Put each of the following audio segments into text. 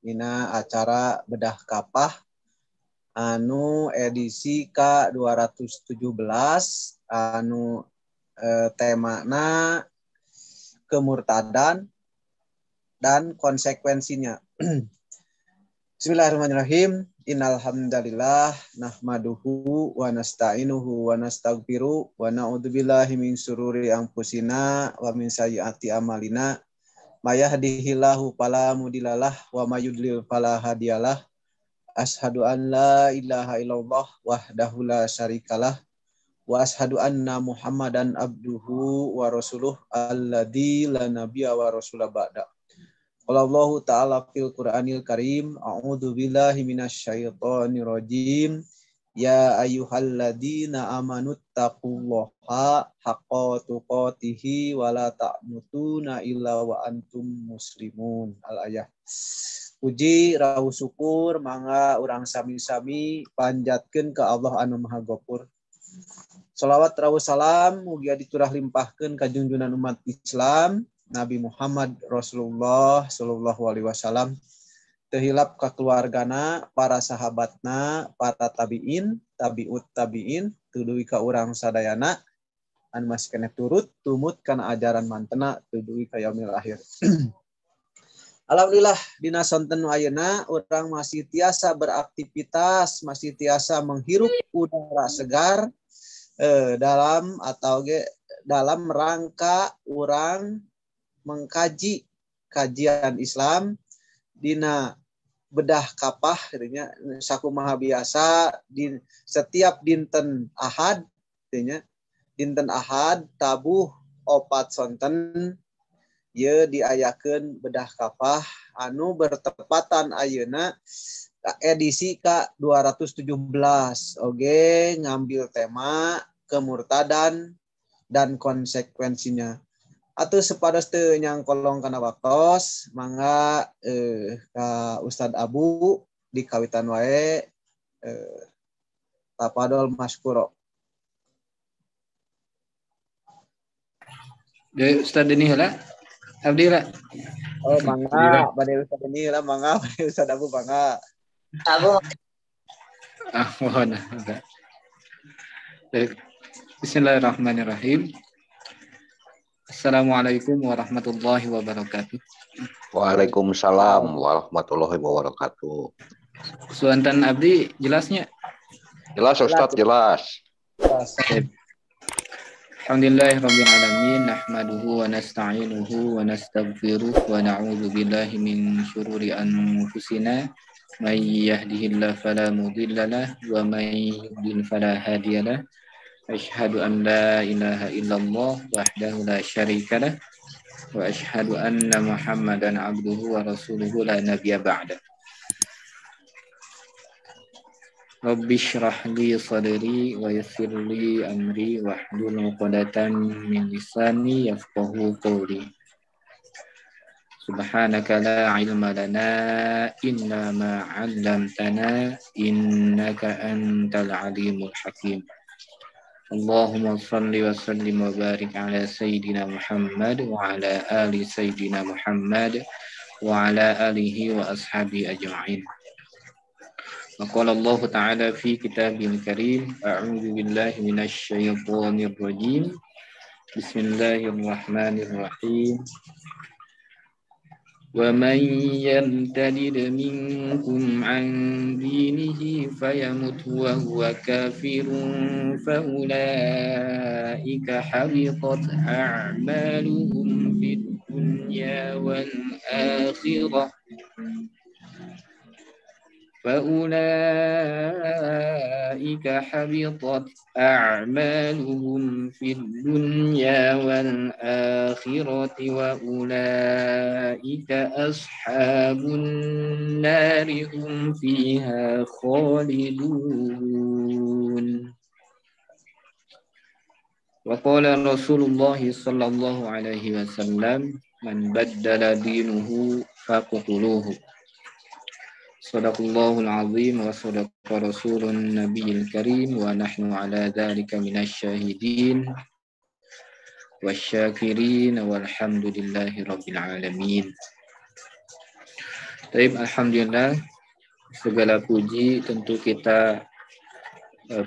dina acara bedah kapah anu edisi K217 anu temana kemurtadan dan konsekuensinya. Bismillahirrahmanirrahim. Innal hamdalillah nahmaduhu wa nasta'inuhu wa nastaghfiruh wa na'udzubillahi min syururi anfusina wa min sayyiati amalina. May yahdihillahu fala mudhillalah wa may yudlil fala hadiyalah. Asyhadu an la ilaha illallah wahdahu la syarikalah wa asyhadu anna Muhammadan abduhu wa rasuluh alladzi la nabiyya wa rasula ba'da. Allahu ta'ala fil Qur'anil Karim, a'udzu billahi minasyaitonir rajim. Ya ayyuhalladzina amanuttaqullaha haqqa tuqatih wa la ta'mutuna illa wa antum muslimun. Al-ayah. Puji rahu syukur mangga urang sami-sami panjatkeun ka Allah anu Maha Ghafur. Shalawat rahu salam mugia diturah limpahkeun ka junjungan umat Islam Nabi Muhammad Rasulullah sallallahu alaihi wasallam, teu hilap ka keluargana, para sahabatna, para tabiin, tabiut tabiin, teu duwi ka urang sadayana anu masih keneh turut tumut kana ajaran mantena teu duwi ka yaumil akhir. Alhamdulillah dina sonten ayeuna urang masih tiasa beraktivitas, masih tiasa menghirup udara segar dalam rangka urang mengkaji kajian Islam dina bedah kapah artinya sakumaha biasa di setiap dinten Ahad artinya dinten Ahad tabuh 4 sonten ye diayakeun bedah kapah anu bertepatan ayeuna edisi K217 oge ngambil tema kemurtadan dan konsekuensinya. Atau sepados teu nyangkolong kana waktos mangga ka Ustad Abu dikawitan wae tapadol maskuro. Deui Ustad ini heula. Abdi heula. Oh mangga bade Ustad ini heula mangga bade Ustad Abu mangga. Abu. Mohon. Bismillahirrahmanirrahim. Assalamualaikum warahmatullahi wabarakatuh. Waalaikumsalam warahmatullahi wabarakatuh. Suantan Abdi jelasnya? Jelas Ustaz, jelas. Alhamdulillahirabbil alamin, nahmaduhu wa nasta'inuhu wa nastaghfiruh wa na'udzu billahi min syururi anfusina, may yahdihillahu fala mudhillalah wa may yudlil fala hadiyalah. Asyhadu an la ilaha illallah wahdahu la syarikalah wa asyhadu anna Muhammadan abduhu wa rasuluhu la nabiyya ba'da. Rabbi shrah li sadri wa yassir li amri wahlul 'uqdatam min lisani yafqahu qawli. Subhanaka la ilma lana illa ma 'allamtana innaka antal alimul hakim. Allahumma salli wa sallim wa barik ala Sayyidina Muhammad wa ala ali Sayyidina Muhammad wa ala alihi wa ashabi ajma'in. Wa qala Allah ta'ala fi kitabil karim, a'udzu billahi minasy syaithanir rajim. Bismillahirrahmanirrahim. وَمَنْ يَرْتَدِدْ مِنْكُمْ عَنْ دِينِهِ فَيَمُتْ وَهُوَ كَافِرٌ فَأُولَئِكَ حَبِطَتْ أَعْمَالُهُمْ فِي الدُّنْيَا وَالْآخِرَةِ فَأُولَئِكَ حَبِطَتْ أَعْمَالُهُمْ فِي الدُّنْيَا وَالْآخِرَةِ وَأُولَئِكَ أَصْحَابُ النَّارِ هُمْ فِيهَا خَالِدُونَ. وقال رسول الله صلى الله عليه وسلم من بدل دينه فاقتلوه. Sadaqallahul azim wa sadaqa rasulun nabiyil karim wa nahnu ala dhalika minasyahidin wasyakirin walhamdulillahi rabbil alamin. Baik, alhamdulillah, segala puji tentu kita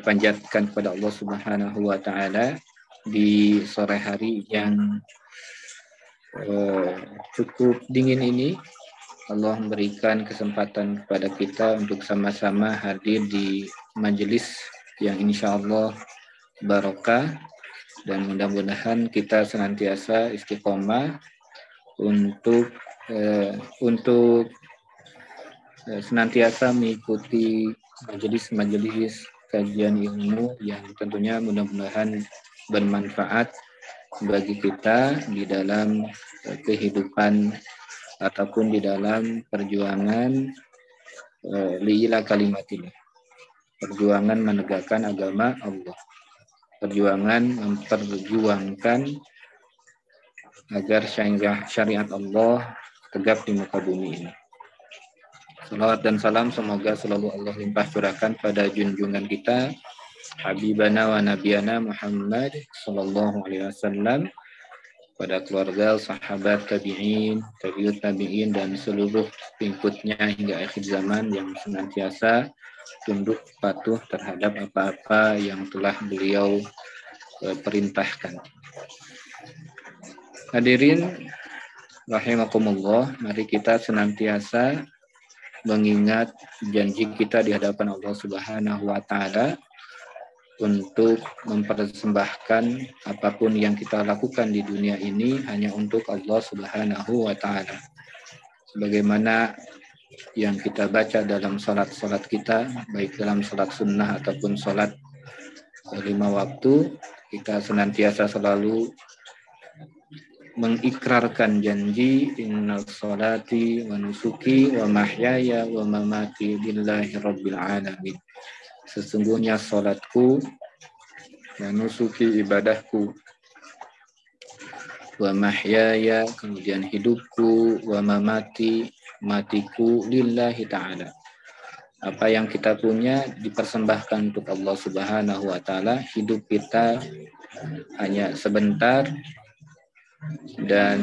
panjatkan kepada Allah Subhanahu wa taala di sore hari yang cukup dingin ini. Allah memberikan kesempatan kepada kita untuk sama-sama hadir di majelis yang insya Allah barokah, dan mudah-mudahan kita senantiasa istiqomah untuk senantiasa mengikuti majelis-majelis kajian ilmu yang tentunya mudah-mudahan bermanfaat bagi kita di dalam kehidupan ataupun di dalam perjuangan li'ila kalimatillah, perjuangan menegakkan agama Allah, perjuangan memperjuangkan agar syariat Allah tegak di muka bumi ini. Salawat dan salam semoga selalu Allah limpah curahkan pada junjungan kita Habibana wa Nabiyana Muhammad sallallahu alaihi wasallam, pada keluarga, sahabat, tabi'in, tabi'ut tabi'in, dan seluruh pengikutnya hingga akhir zaman yang senantiasa tunduk patuh terhadap apa-apa yang telah beliau perintahkan. Hadirin rahimakumullah, mari kita senantiasa mengingat janji kita di hadapan Allah Subhanahu wa taala untuk mempersembahkan apapun yang kita lakukan di dunia ini hanya untuk Allah Subhanahu wa taala. Sebagaimana yang kita baca dalam salat-salat kita, baik dalam salat sunnah ataupun salat 5 waktu, kita senantiasa selalu mengikrarkan janji innal salati wa nusuki wa mahyaya wa mamati lillahi rabbil alamin. Sesungguhnya salatku wa nusuki ibadahku wa mahyaya kemudian hidupku wa mamati matiku lillahi ta'ala. Apa yang kita punya dipersembahkan untuk Allah Subhanahu wa taala. Hidup kita hanya sebentar dan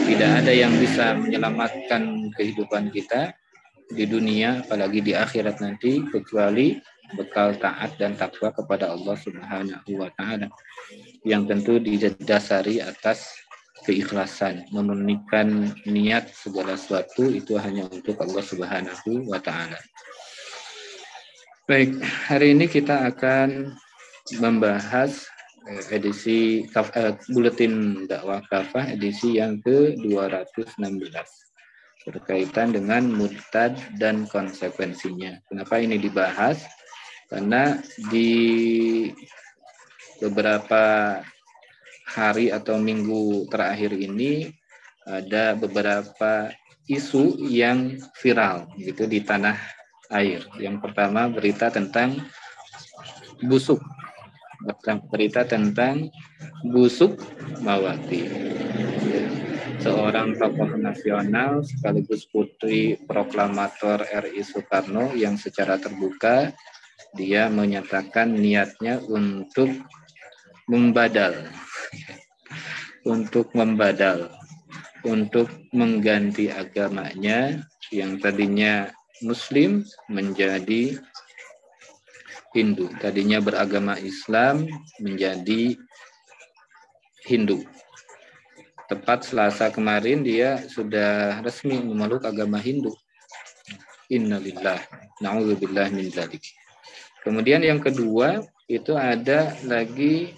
tidak ada yang bisa menyelamatkan kehidupan kita di dunia apalagi di akhirat nanti kecuali bekal taat dan takwa kepada Allah Subhanahu wa taala yang tentu didasari atas keikhlasan, memurnikan niat segala sesuatu itu hanya untuk Allah Subhanahu wa taala. Baik, hari ini kita akan membahas edisi Buletin Dakwah Kafah edisi yang ke-216 berkaitan dengan murtad dan konsekuensinya. Kenapa ini dibahas? Karena di beberapa hari atau minggu terakhir ini ada beberapa isu yang viral gitu di tanah air. Yang pertama berita tentang busuk. Berita tentang Busuk Mawati, seorang tokoh nasional sekaligus putri proklamator RI Soekarno yang secara terbuka dia menyatakan niatnya untuk membadal, untuk mengganti agamanya yang tadinya Muslim menjadi Hindu, tadinya beragama Islam menjadi Hindu. Tepat Selasa kemarin dia sudah resmi memeluk agama Hindu. Innalillah, na'udzubillah min dzalik. Kemudian yang kedua itu ada lagi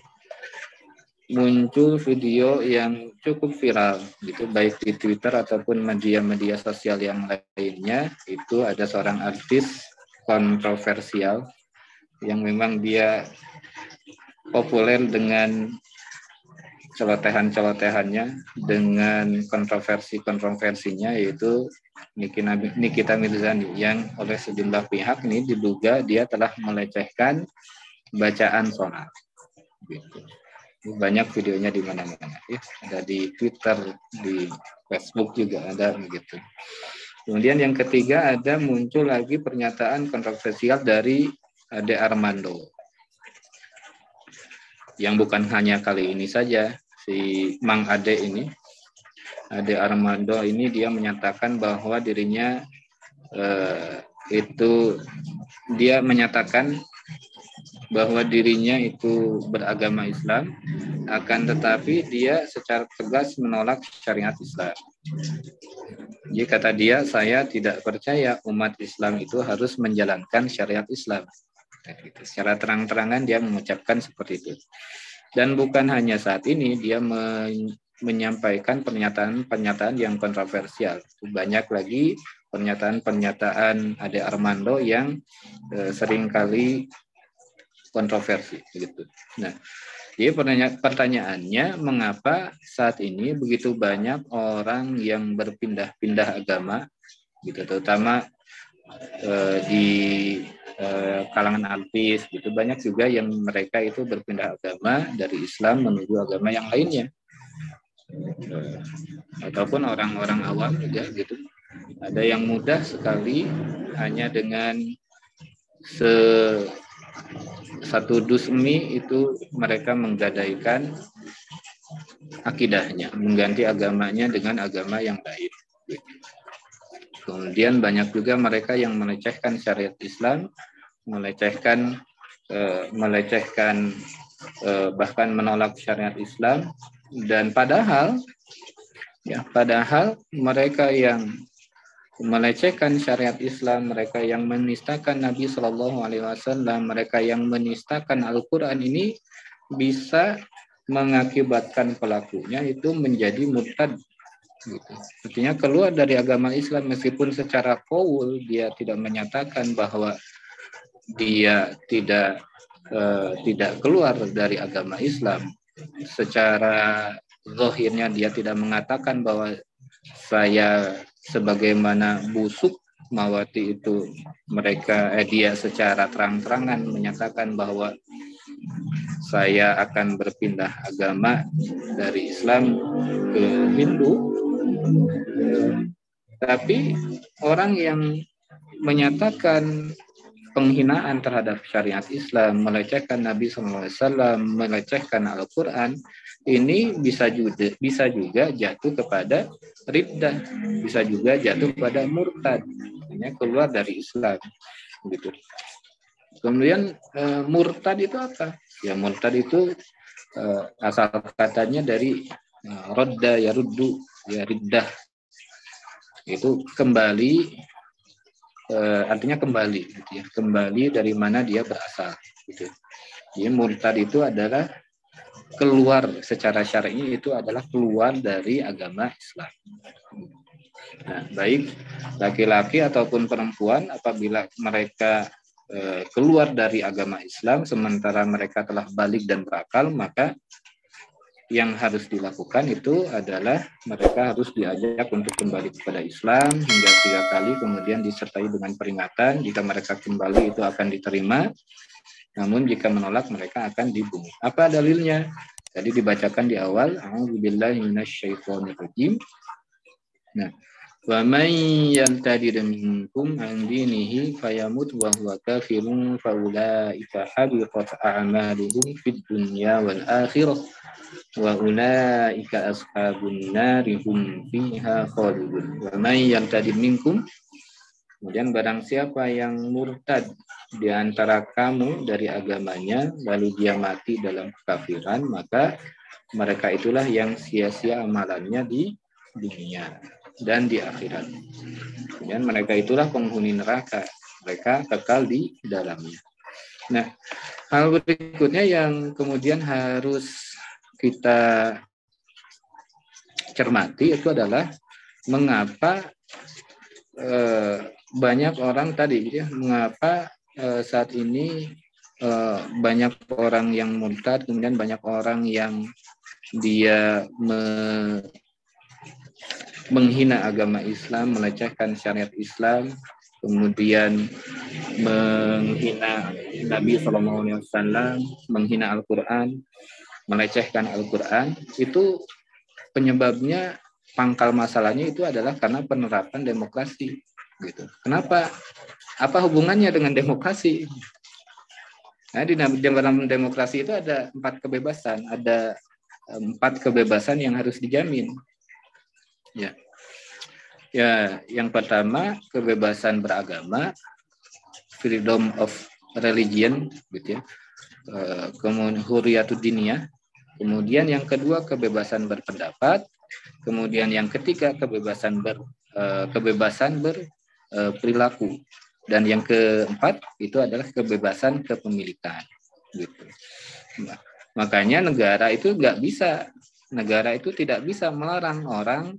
muncul video yang cukup viral gitu, baik di Twitter ataupun media-media sosial yang lainnya. Itu ada seorang artis kontroversial yang memang dia populer dengan celotehan-celotehannya, dengan kontroversinya, yaitu Nikita Mirzani, yang oleh sejumlah pihak ini diduga dia telah melecehkan bacaan sholat. Gitu. Banyak videonya di mana-mana, ya. Ada di Twitter, di Facebook juga ada begitu. Kemudian yang ketiga ada muncul lagi pernyataan kontroversial dari Ade Armando, yang bukan hanya kali ini saja si Mang Ade ini Ade Armando ini dia menyatakan bahwa dirinya itu dia menyatakan bahwa dirinya itu beragama Islam, akan tetapi dia secara tegas menolak syariat Islam. Jadi kata dia, saya tidak percaya umat Islam itu harus menjalankan syariat Islam. Secara terang-terangan dia mengucapkan seperti itu. Dan bukan hanya saat ini, dia menyampaikan pernyataan-pernyataan yang kontroversial. Banyak lagi pernyataan-pernyataan Ade Armando yang seringkali kontroversi begitu. Nah, jadi pertanyaannya, mengapa saat ini begitu banyak orang yang berpindah-pindah agama, gitu, terutama di kalangan artis, gitu, banyak juga yang mereka itu berpindah agama dari Islam menuju agama yang lainnya, ataupun orang-orang awam juga, gitu. Ada yang mudah sekali hanya dengan satu dus mie itu mereka menggadaikan akidahnya, mengganti agamanya dengan agama yang lain. Kemudian banyak juga mereka yang melecehkan syariat Islam, melecehkan bahkan menolak syariat Islam, dan padahal mereka yang melecehkan syariat Islam, mereka yang menistakan Nabi Shallallahu Alaihi Wasallam, mereka yang menistakan Al-Quran ini bisa mengakibatkan pelakunya itu menjadi murtad. Gitu. Artinya keluar dari agama Islam, meskipun secara qaul dia tidak menyatakan bahwa dia tidak keluar dari agama Islam. Secara zahirnya dia tidak mengatakan bahwa saya sebagaimana busuk Mawati itu, dia secara terang-terangan menyatakan bahwa saya akan berpindah agama dari Islam ke Hindu. Tapi orang yang menyatakan penghinaan terhadap syariat Islam, melecehkan Nabi SAW, melecehkan Al-Quran, ini bisa juga jatuh kepada riddah, bisa juga jatuh kepada murtad, artinya keluar dari Islam, gitu. Kemudian murtad itu apa? Ya, murtad itu asal katanya dari rodda ya ruddu ya riddah, itu kembali, artinya kembali, gitu ya, kembali dari mana dia berasal, gitu. Jadi murtad itu adalah keluar secara syar'i, itu adalah keluar dari agama Islam. Nah, baik laki-laki ataupun perempuan, apabila mereka keluar dari agama Islam sementara mereka telah balik dan berakal, maka yang harus dilakukan itu adalah mereka harus diajak untuk kembali kepada Islam hingga 3 kali, kemudian disertai dengan peringatan. Jika mereka kembali itu akan diterima, namun jika menolak mereka akan dibunuh. Apa dalilnya? Tadi dibacakan di awal, a'udzubillahi minasyaitonirrajim. Nah, wa man yartadid minkum an dinihi fayamut wa huwa kafirun fa ulaika habitat a'maluhum fid dunya wal akhirah wa ulaika ashabun nari hum fiha khalidun. Wa man yartadid minkum, kemudian barang siapa yang murtad di antara kamu dari agamanya lalu dia mati dalam kekafiran, maka mereka itulah yang sia-sia amalannya di dunia dan di akhirat. Kemudian mereka itulah penghuni neraka, mereka kekal di dalamnya. Nah, hal berikutnya yang kemudian harus kita cermati itu adalah mengapa banyak orang tadi, ya, mengapa saat ini banyak orang yang murtad, kemudian banyak orang yang dia menghina agama Islam, melecehkan syariat Islam, kemudian menghina Nabi SAW, menghina Al-Quran, melecehkan Al-Quran. Itu penyebabnya, pangkal masalahnya itu adalah karena penerapan demokrasi, gitu. Kenapa? Apa hubungannya dengan demokrasi? Nah, di dalam demokrasi itu ada 4 kebebasan, ada 4 kebebasan yang harus dijamin. Ya. Ya, yang pertama kebebasan beragama, freedom of religion, gitu ya. Kemudian huriyatud diniyah. Kemudian yang kedua kebebasan berpendapat. Kemudian yang ketiga kebebasan berperilaku. Dan yang keempat itu adalah kebebasan kepemilikan. Gitu. Makanya negara itu negara itu tidak bisa melarang orang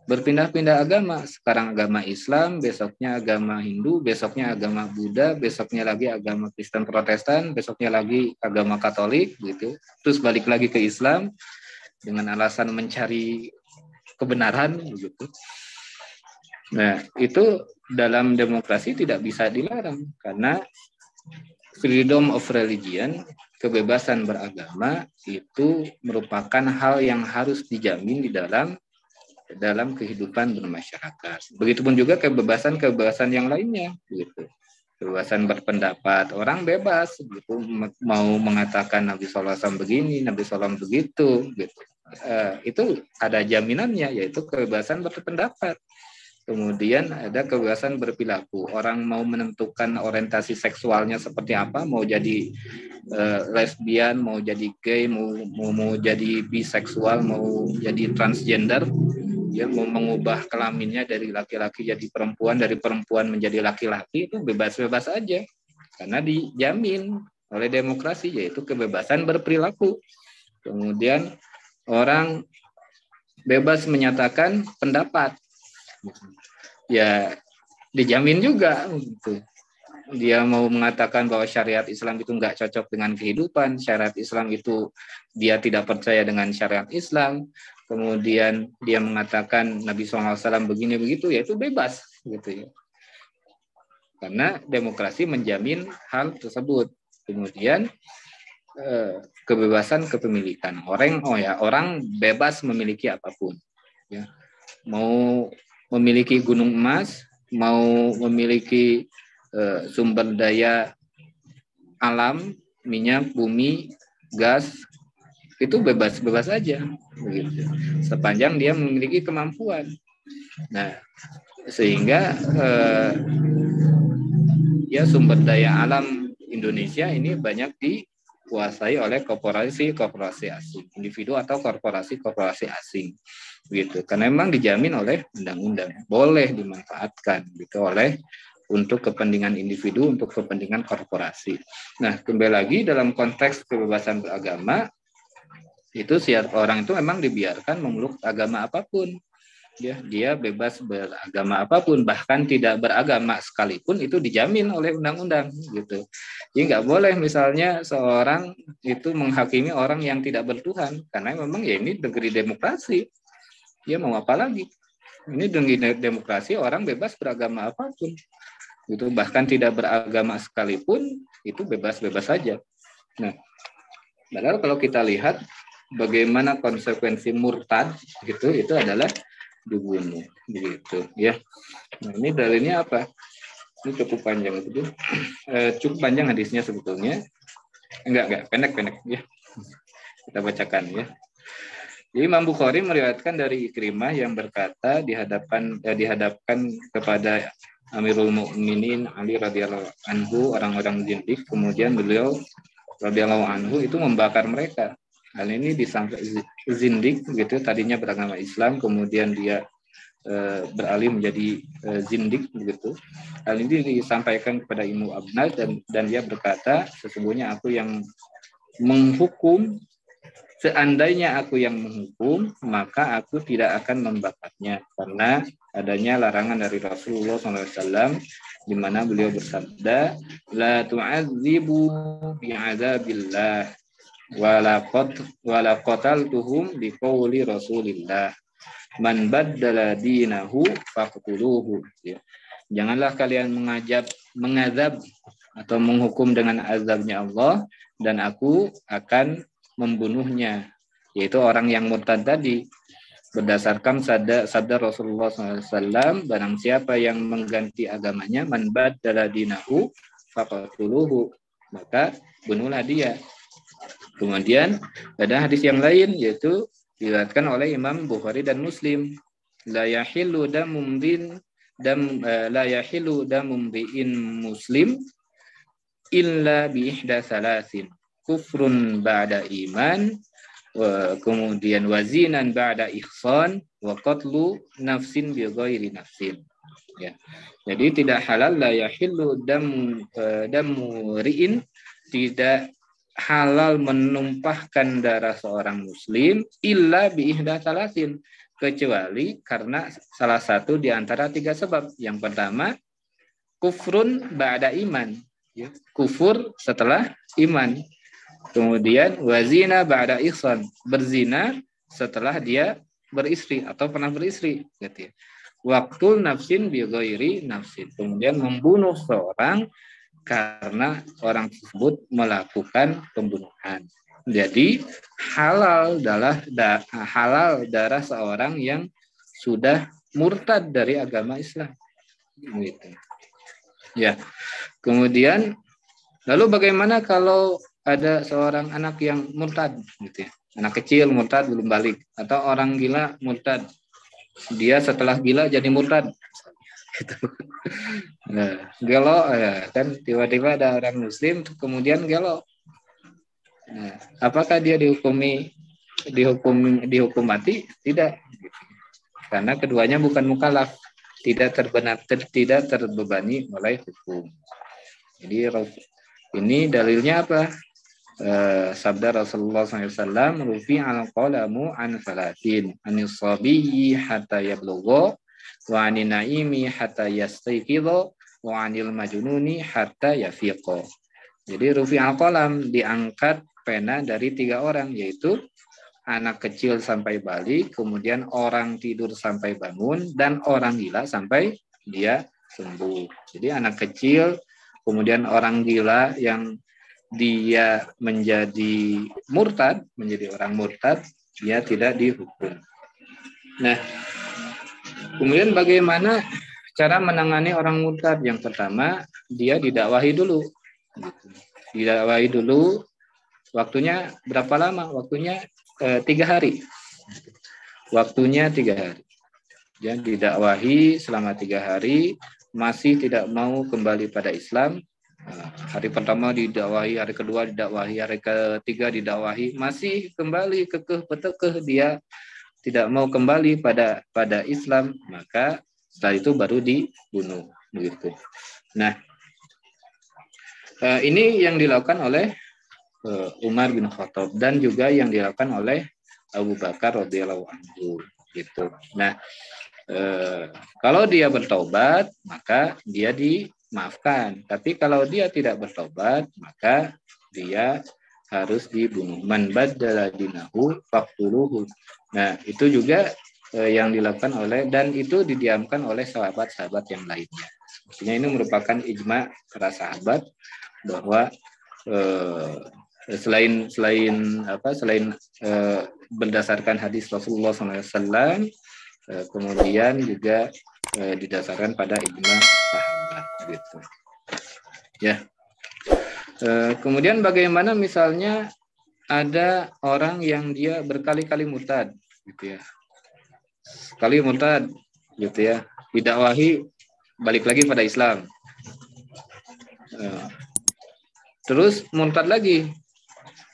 berpindah-pindah agama. Sekarang agama Islam, besoknya agama Hindu, besoknya agama Buddha, besoknya lagi agama Kristen Protestan, besoknya lagi agama Katolik, gitu. Terus balik lagi ke Islam dengan alasan mencari kebenaran, gitu. Nah, itu dalam demokrasi tidak bisa dilarang karena freedom of religion, kebebasan beragama itu merupakan hal yang harus dijamin di dalam kehidupan bermasyarakat. Begitupun juga kebebasan yang lainnya, gitu. Kebebasan berpendapat, orang bebas, gitu, mau mengatakan Nabi SAW begini, Nabi SAW begitu, gitu. Itu ada jaminannya, yaitu kebebasan berpendapat. Kemudian ada kebebasan berperilaku. Orang mau menentukan orientasi seksualnya seperti apa, mau jadi lesbian, mau jadi gay, mau jadi biseksual, mau jadi transgender, dia mau mengubah kelaminnya dari laki-laki jadi perempuan, dari perempuan menjadi laki-laki, itu bebas-bebas aja. Karena dijamin oleh demokrasi, yaitu kebebasan berperilaku. Kemudian orang bebas menyatakan pendapat. Ya, dijamin juga. Gitu. Dia mau mengatakan bahwa syariat Islam itu nggak cocok dengan kehidupan, syariat Islam itu dia tidak percaya dengan syariat Islam, kemudian dia mengatakan Nabi SAW begini begitu, ya itu bebas, gitu ya. Karena demokrasi menjamin hal tersebut. Kemudian kebebasan kepemilikan, orang bebas memiliki apapun, ya. Mau memiliki gunung emas, mau memiliki sumber daya alam, minyak, bumi, gas, itu bebas aja, begitu. Sepanjang dia memiliki kemampuan. Nah, sehingga ya sumber daya alam Indonesia ini banyak dikuasai oleh korporasi asing, individu atau korporasi asing, gitu. Karena memang dijamin oleh undang-undang, boleh dimanfaatkan, gitu, untuk kepentingan individu, untuk kepentingan korporasi. Nah, kembali lagi dalam konteks kebebasan beragama, itu setiap orang itu memang dibiarkan memeluk agama apapun. Ya, dia bebas beragama apapun, bahkan tidak beragama sekalipun itu dijamin oleh undang-undang, gitu. Jadi nggak boleh misalnya seorang itu menghakimi orang yang tidak bertuhan, karena memang ya ini negeri demokrasi. Dia mau apa lagi? Ini negeri demokrasi, orang bebas beragama apapun. Itu bahkan tidak beragama sekalipun itu bebas-bebas saja. Nah, padahal kalau kita lihat bagaimana konsekuensi murtad, gitu, itu adalah dibunuh, begitu, ya. Nah, ini dalilnya apa? Ini cukup panjang, itu cukup panjang hadisnya sebetulnya. Enggak, pendek, ya. Kita bacakan, ya. Jadi Imam Bukhari meriwayatkan dari Ikrimah yang berkata dihadapkan kepada Amirul Mukminin Ali radhiyallahu anhu orang-orang zindik, kemudian beliau radhiyallahu anhu itu membakar mereka. Hal ini disangka zindik, gitu, tadinya beragama Islam, kemudian dia beralih menjadi zindik, begitu. Hal ini disampaikan kepada Ibnu Abbas dan dia berkata, sesungguhnya aku yang menghukum, seandainya aku yang menghukum, maka aku tidak akan membakarnya, karena adanya larangan dari Rasulullah SAW, di mana beliau bersabda, la tu'adzibu bi'adzabillah wala qataltuhum biqauli Rasulillah man baddala dinahu faqtuluhu. Janganlah kalian mengazab atau menghukum dengan azabnya Allah, dan aku akan membunuhnya, yaitu orang yang murtad tadi. Berdasarkan sabda Rasulullah SAW, barang siapa yang mengganti agamanya, man baddala dinahu faqtuluhu, maka bunuhlah dia. Kemudian ada hadis yang lain, yaitu diriwayatkan oleh Imam Bukhari dan Muslim, la yahillu damum bi'in muslim illa bi ihda salasin kufrun ba'da iman kemudian wazinan ba'da ihsan wa qatlu nafsin bi ghairi nafsin. Ya. Jadi tidak halal, la yahillu damu ri'in, tidak halal menumpahkan darah seorang muslim illa bi ihda salasin, kecuali karena salah satu di antara 3 sebab. Yang pertama, kufrun ba'da iman, ya, kufur setelah iman. Kemudian wazina ba'da ihsan, berzina setelah dia beristri atau pernah beristri, gitu ya. Waktu nafsin bi ghairi nafsin, kemudian membunuh seorang karena orang tersebut melakukan pembunuhan. Jadi halal darah seorang yang sudah murtad dari agama Islam. Gitu. Ya. Kemudian lalu bagaimana kalau ada seorang anak yang murtad, gitu ya? Anak kecil murtad belum balik, atau orang gila murtad. Dia setelah gila jadi murtad. Gitu. Nah, gelo ya, kan tiba-tiba ada orang muslim kemudian gelo. Nah, apakah dia dihukum mati? Tidak. Karena keduanya bukan mukallaf, tidak terbebani oleh hukum. Jadi ini dalilnya apa? Sabda Rasulullah SAW, rufi al-qalamu an salatin, anis sabiyyi hatta yablugha, wa anin naimi hatta yastayqidha, wa anil majnuni hatta yafiqa. Jadi rufi al-qalam, diangkat pena dari 3 orang, yaitu anak kecil sampai balik, kemudian orang tidur sampai bangun, dan orang gila sampai dia sembuh. Jadi anak kecil, kemudian orang gila yang dia menjadi murtad, menjadi orang murtad, dia tidak dihukum. Nah, kemudian bagaimana cara menangani orang murtad? Yang pertama, dia didakwahi dulu. Didakwahi dulu, waktunya berapa lama? Waktunya 3 hari. Waktunya 3 hari. Jadi didakwahi selama 3 hari, masih tidak mau kembali pada Islam. Hari pertama didakwahi, hari kedua didakwahi, hari ketiga didakwahi, masih kembali kekeh petekeh, dia tidak mau kembali pada Islam, maka setelah itu baru dibunuh, begitu. Nah, ini yang dilakukan oleh Umar bin Khattab dan juga yang dilakukan oleh Abu Bakar radhiyallahu anhu, gitu. Nah, kalau dia bertobat maka dia dimaafkan, tapi kalau dia tidak bertobat maka dia harus dibunuh. Man baddala dinahu faqtuluhu. Nah, itu juga yang dilakukan oleh, dan itu didiamkan oleh sahabat-sahabat yang lainnya. Maksudnya ini merupakan ijma para sahabat bahwa selain berdasarkan hadis Rasulullah SAW, kemudian juga didasarkan pada ijma sahabat, gitu. Ya. Kemudian bagaimana misalnya ada orang yang dia berkali-kali murtad, gitu ya. Sekali murtad, gitu ya. Didakwahi balik lagi pada Islam. Terus murtad lagi.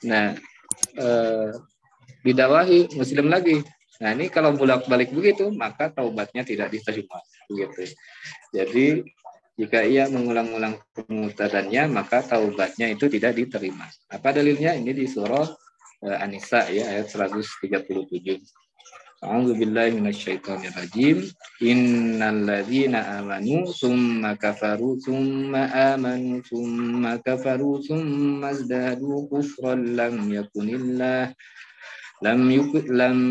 Nah, didakwahi muslim lagi. Nah, ini kalau bolak-balik begitu, maka taubatnya tidak diterima, begitu. Jadi jika ia mengulang-ulang kemurtadannya, maka taubatnya itu tidak diterima. Apa dalilnya? Ini di surah An-Nisa ya, ayat 137. A'udzu billahi minasyaitonir rajim. Innal ladzina amanu tsumma kafaru tsumma amanu tsumma kafaru tsumma izdadu kufran lam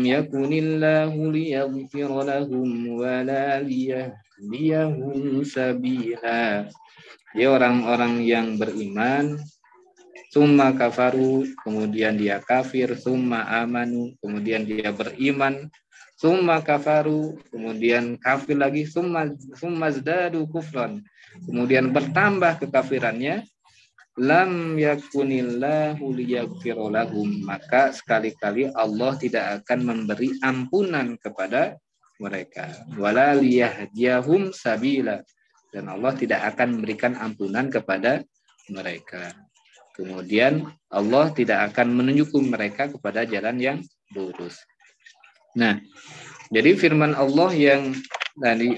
yakunillahu liyaghfira lahum wa la liyahdiyahum sabila. Dia orang-orang yang beriman, summa kafaru, kemudian dia kafir, summa amanu, kemudian dia beriman, summa kafaru, kemudian kafir lagi, summa zdadu kufran, kemudian bertambah kekafirannya, lam yakunillahu liyaghfira lahum, maka sekali-kali Allah tidak akan memberi ampunan kepada mereka. Wala liyahdiyahum sabila. Dan Allah tidak akan memberikan ampunan kepada mereka. Kemudian Allah tidak akan menunjukkan mereka kepada jalan yang lurus. Nah, jadi firman Allah yang tadi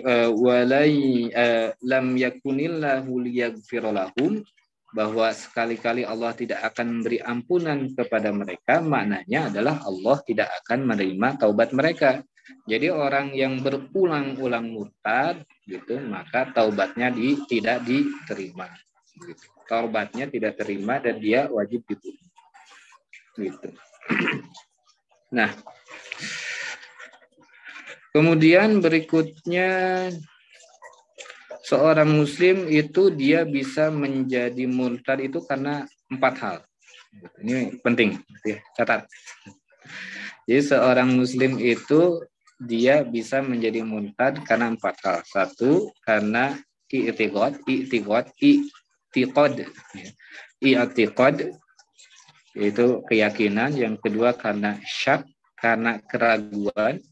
lam yakunillahu liyaghfira lahum, bahwa sekali-kali Allah tidak akan memberi ampunan kepada mereka, maknanya adalah Allah tidak akan menerima taubat mereka. Jadi orang yang berulang-ulang murtad gitu, maka taubatnya tidak diterima. Gitu. Taubatnya tidak terima dan dia wajib dibunuh. Gitu. Nah, kemudian berikutnya, seorang muslim itu dia bisa menjadi murtad itu karena 4 hal. Ini penting, catat. Jadi seorang muslim itu dia bisa menjadi murtad karena 4 hal. 1, karena i'tiqad, yaitu keyakinan. Yang kedua karena syak, karena keraguan.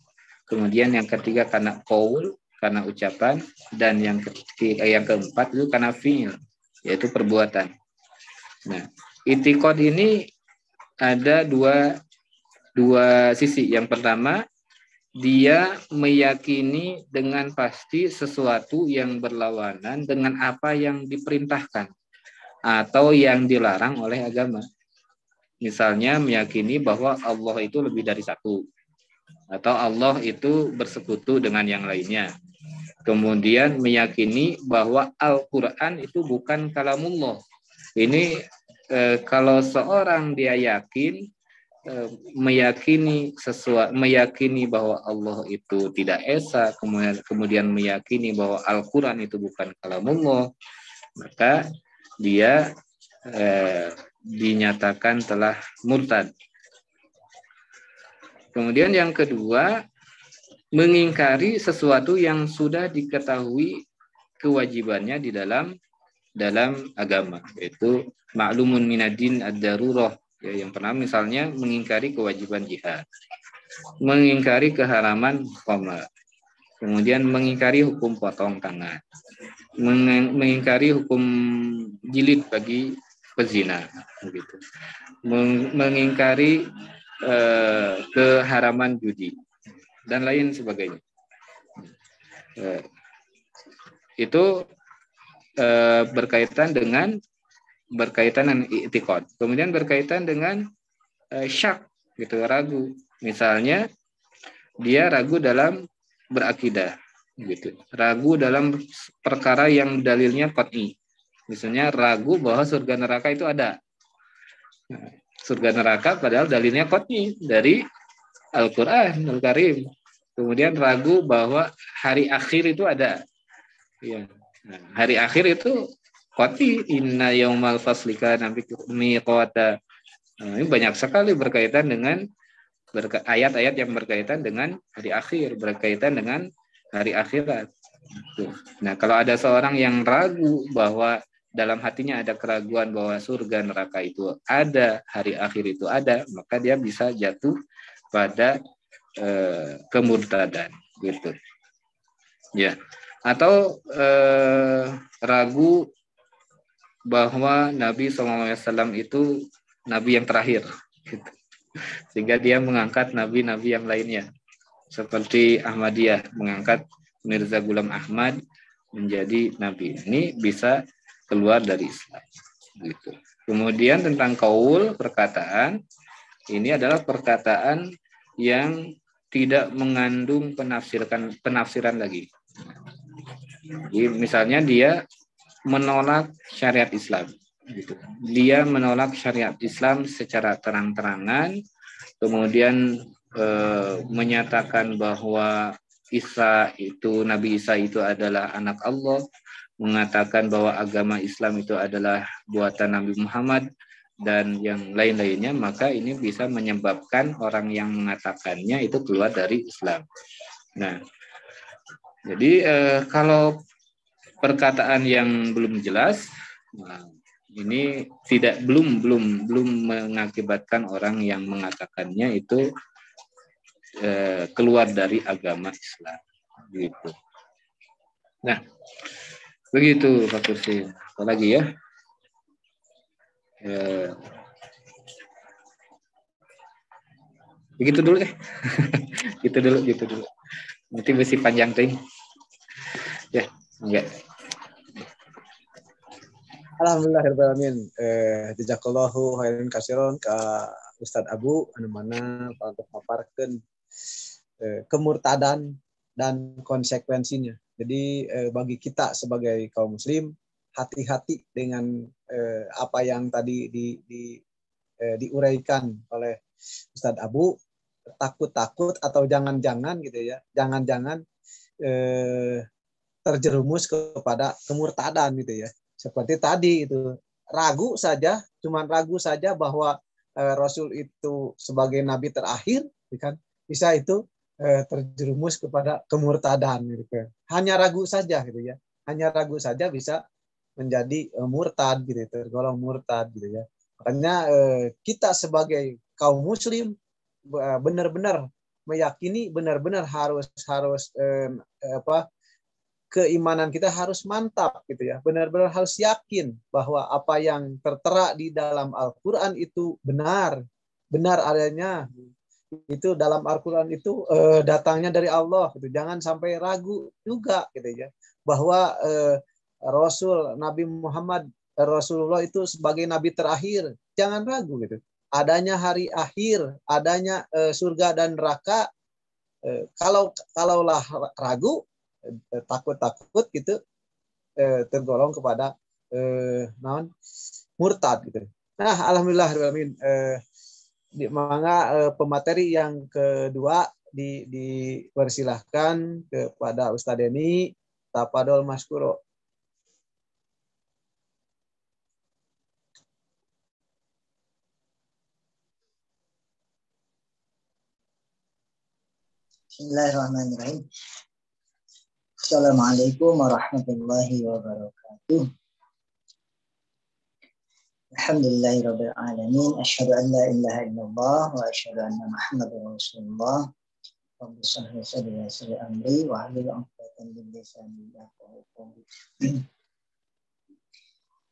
Kemudian yang ketiga karena qaul, karena ucapan. Dan yang keempat itu karena fi'il, yaitu perbuatan. Nah, i'tiqad ini ada dua sisi. Yang pertama, dia meyakini dengan pasti sesuatu yang berlawanan dengan apa yang diperintahkan atau yang dilarang oleh agama. Misalnya meyakini bahwa Allah itu lebih dari satu, atau Allah itu bersekutu dengan yang lainnya. Kemudian meyakini bahwa Al-Quran itu bukan kalamullah. Ini kalau seorang dia yakin, meyakini bahwa Allah itu tidak esa, kemudian meyakini bahwa Al-Quran itu bukan kalamullah, maka dia dinyatakan telah murtad. Kemudian yang kedua, mengingkari sesuatu yang sudah diketahui kewajibannya di dalam agama, yaitu ma'lumun minad-din ad-darurah. Ya, yang pertama misalnya mengingkari kewajiban jihad, mengingkari keharaman khamar, kemudian mengingkari hukum potong tangan, mengingkari hukum jilid bagi pezina, begitu, mengingkari keharaman judi dan lain sebagainya. Itu berkaitan dengan i'tiqad. Kemudian berkaitan dengan syak, gitu, ragu. Misalnya dia ragu dalam berakidah, gitu. Ragu dalam perkara yang dalilnya qat'i. Misalnya ragu bahwa surga neraka itu ada. Surga neraka padahal dalilnya qat'i dari Al-Qur'an Al-Karim. Kemudian ragu bahwa hari akhir itu ada. Ya. Nah, hari akhir itu qati, inna yaumal fasli kana miqata. Ini banyak sekali berkaitan dengan ayat-ayat yang berkaitan dengan hari akhir, berkaitan dengan hari akhirat. Nah, kalau ada seorang yang ragu bahwa dalam hatinya ada keraguan bahwa surga neraka itu ada, hari akhir itu ada, maka dia bisa jatuh pada kemurtadan, gitu. Ya. Atau ragu bahwa Nabi SAW itu Nabi yang terakhir, gitu. Sehingga dia mengangkat nabi-nabi yang lainnya, seperti Ahmadiyah mengangkat Mirza Ghulam Ahmad menjadi nabi. Ini bisa keluar dari Islam, gitu. Kemudian tentang qaul, perkataan, ini adalah perkataan yang tidak mengandung penafsiran lagi. Jadi, misalnya dia menolak syariat Islam, gitu. Dia menolak syariat Islam secara terang-terangan, kemudian menyatakan bahwa Nabi Isa itu adalah anak Allah, mengatakan bahwa agama Islam itu adalah buatan Nabi Muhammad dan yang lain-lainnya, maka ini bisa menyebabkan orang yang mengatakannya itu keluar dari Islam. Nah, jadi kalau perkataan yang belum jelas, nah, ini belum mengakibatkan orang yang mengatakannya itu keluar dari agama Islam gitu. Nah, begitu Pak Kursi. Apa lagi ya? Begitu dulu deh. gitu dulu. Nanti mesti panjang ting. Ya, enggak. Alhamdulillahirrahmanirrahim. Jazakallahu khairan kasiron ka Ustadz Abu anu mana untuk paparkeun kemurtadan dan konsekuensinya. Jadi bagi kita sebagai kaum muslim hati-hati dengan apa yang tadi diuraikan oleh Ustadz Abu, takut-takut atau jangan-jangan gitu ya, jangan-jangan terjerumus kepada kemurtadan gitu ya. Seperti tadi itu ragu saja, cuman ragu saja bahwa Rasul itu sebagai nabi terakhir, kan bisa itu terjerumus kepada kemurtadan gitu. Hanya ragu saja gitu ya. Hanya ragu saja bisa menjadi murtad gitu, tergolong murtad gitu ya. Makanya kita sebagai kaum muslim benar-benar meyakini, benar-benar harus keimanan kita harus mantap gitu ya. Benar-benar harus yakin bahwa apa yang tertera di dalam Al-Qur'an itu benar adanya. Itu dalam Al-Qur'an itu datangnya dari Allah gitu. Jangan sampai ragu juga gitu ya. Bahwa Rasul Nabi Muhammad Rasulullah itu sebagai nabi terakhir. Jangan ragu gitu. Adanya hari akhir, adanya surga dan neraka. Kalaulah ragu, takut gitu, tergolong kepada murtad gitu. Nah, alhamdulillahirrahmanirrahim. Di mangga pemateri yang kedua dipersilahkan kepada Ustadz Deni. Tafadhol maskuro. Bismillahirrahmanirrahim. Assalamualaikum warahmatullahi wabarakatuh. Alhamdulillahirabbil alamin. Asyhadu an la ilaha illallah wa asyhadu anna Muhammadar Rasulullah. Rabbi shrah li sadri wa yassir li amri wa hlul 'uqdatam min lisani yafqahu qawli.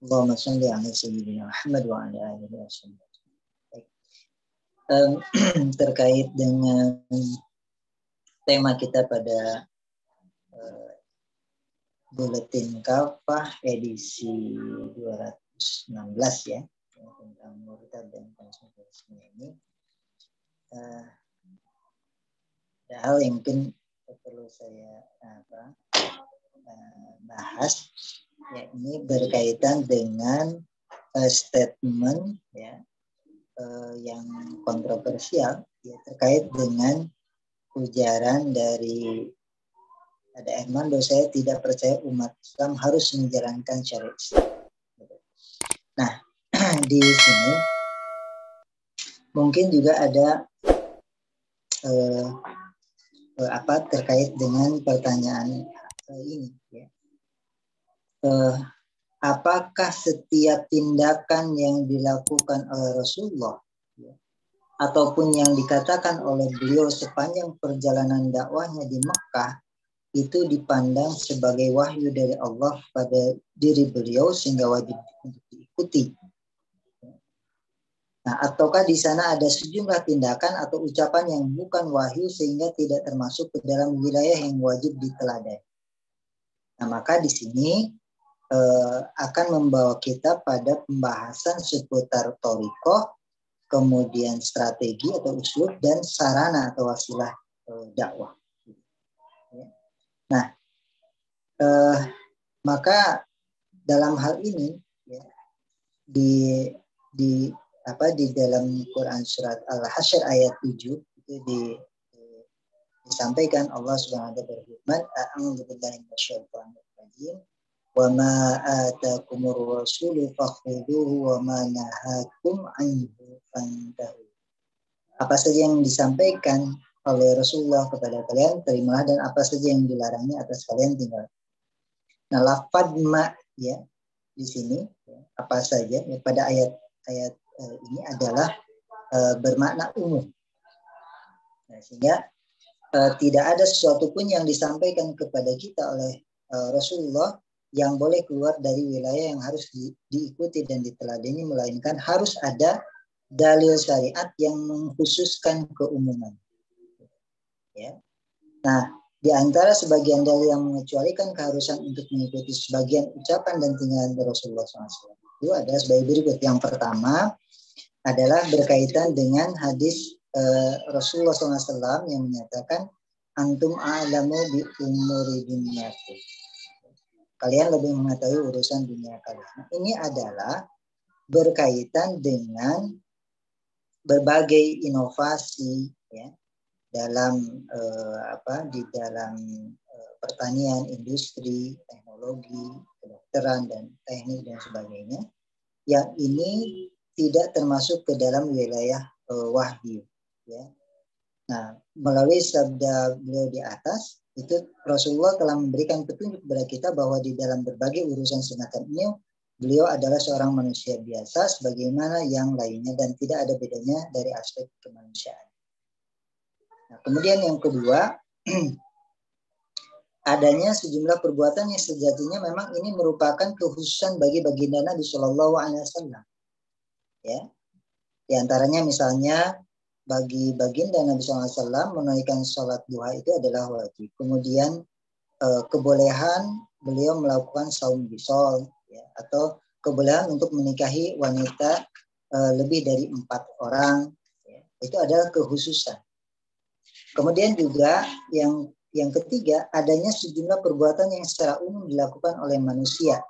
Allahumma shalli 'ala sayyidina Muhammad wa 'ala alihi wasallam. Terkait dengan tema kita pada Buletin Kafah edisi 216 ya, tentang murtad dan konsekuensinya ini. Ada hal yang mungkin perlu saya bahas, yakni berkaitan dengan statement ya yang kontroversial ya, terkait dengan ujaran dari ada Armando, saya tidak percaya umat Islam harus menjalankan syariat Islam. Nah, di sini mungkin juga ada terkait dengan pertanyaan ini ya. Apakah setiap tindakan yang dilakukan oleh Rasulullah ya, ataupun yang dikatakan oleh beliau sepanjang perjalanan dakwahnya di Mekah itu dipandang sebagai wahyu dari Allah pada diri beliau sehingga wajib untuk diikuti. Nah, ataukah di sana ada sejumlah tindakan atau ucapan yang bukan wahyu sehingga tidak termasuk ke dalam wilayah yang wajib diteladani. Nah, maka di sini akan membawa kita pada pembahasan seputar thariqah, kemudian strategi atau uslub, dan sarana atau wasilah dakwah. Nah, maka dalam hal ini ya, di dalam Quran surat Al-Hasyr ayat 7 itu disampaikan Allah Subhanahu wa taala berfirman, a'udzubillahi minasyaitonir rajim, wa ma atakumur rasulu fakhuduhu wa ma nahakum anhu fantahu. Apa saja yang disampaikan oleh Rasulullah kepada kalian, terimalah, dan apa saja yang dilarangnya atas kalian tinggal. Nah, lafadz ma ya di sini ya, apa saja ya, pada ayat ini adalah bermakna umum. Nah, sehingga tidak ada sesuatu pun yang disampaikan kepada kita oleh Rasulullah yang boleh keluar dari wilayah yang harus diikuti dan diteladani, melainkan harus ada dalil syariat yang mengkhususkan keumuman. Ya. Nah, di antara sebagian dalil yang mengecualikan keharusan untuk mengikuti sebagian ucapan dan tinggalan Rasulullah SAW itu adalah sebagai berikut. Yang pertama adalah berkaitan dengan hadis Rasulullah SAW yang menyatakan antum a'lamu bi umuri dunyakum. Kalian lebih mengetahui urusan dunia kalian. Ini adalah berkaitan dengan berbagai inovasi ya dalam di dalam pertanian, industri, teknologi, kedokteran dan teknik dan sebagainya. Yang ini tidak termasuk ke dalam wilayah wahyu ya. Nah, melalui sabda beliau di atas itu Rasulullah telah memberikan petunjuk kepada kita bahwa di dalam berbagai urusan semacam ini beliau adalah seorang manusia biasa sebagaimana yang lainnya dan tidak ada bedanya dari aspek kemanusiaan. Nah, kemudian yang kedua, adanya sejumlah perbuatan yang sejatinya memang ini merupakan kekhususan bagi baginda Nabi Shallallahu Alaihi Wasallam. Ya, di antaranya misalnya bagi baginda Nabi SAW menunaikan sholat duha itu adalah wajib. Kemudian kebolehan beliau melakukan saum bisol ya, atau kebolehan untuk menikahi wanita lebih dari 4 orang ya, itu adalah kekhususan. Kemudian juga yang ketiga adanya sejumlah perbuatan yang secara umum dilakukan oleh manusia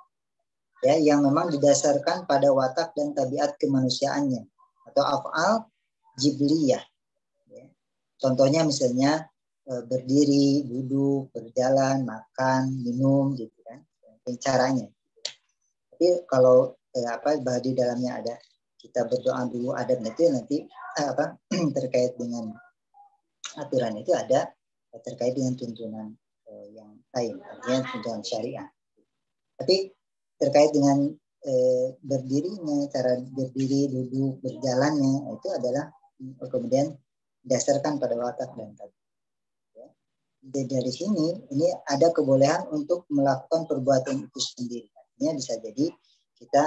ya, yang memang didasarkan pada watak dan tabiat kemanusiaannya atau af'al jibliyah. Ya. Contohnya misalnya berdiri, duduk, berjalan, makan, minum, gitu kan. Caranya. Tapi kalau di dalamnya ada kita berdoa dulu adab itu nanti terkait dengan aturan itu ada terkait dengan tuntunan yang lain, artinya tuntunan syariah. Tapi terkait dengan berdirinya, cara berdiri, duduk, berjalannya itu adalah kemudian dasarkan pada watak dan tabiat. Ya. Dari sini ini ada kebolehan untuk melakukan perbuatan itu sendiri. Artinya bisa jadi kita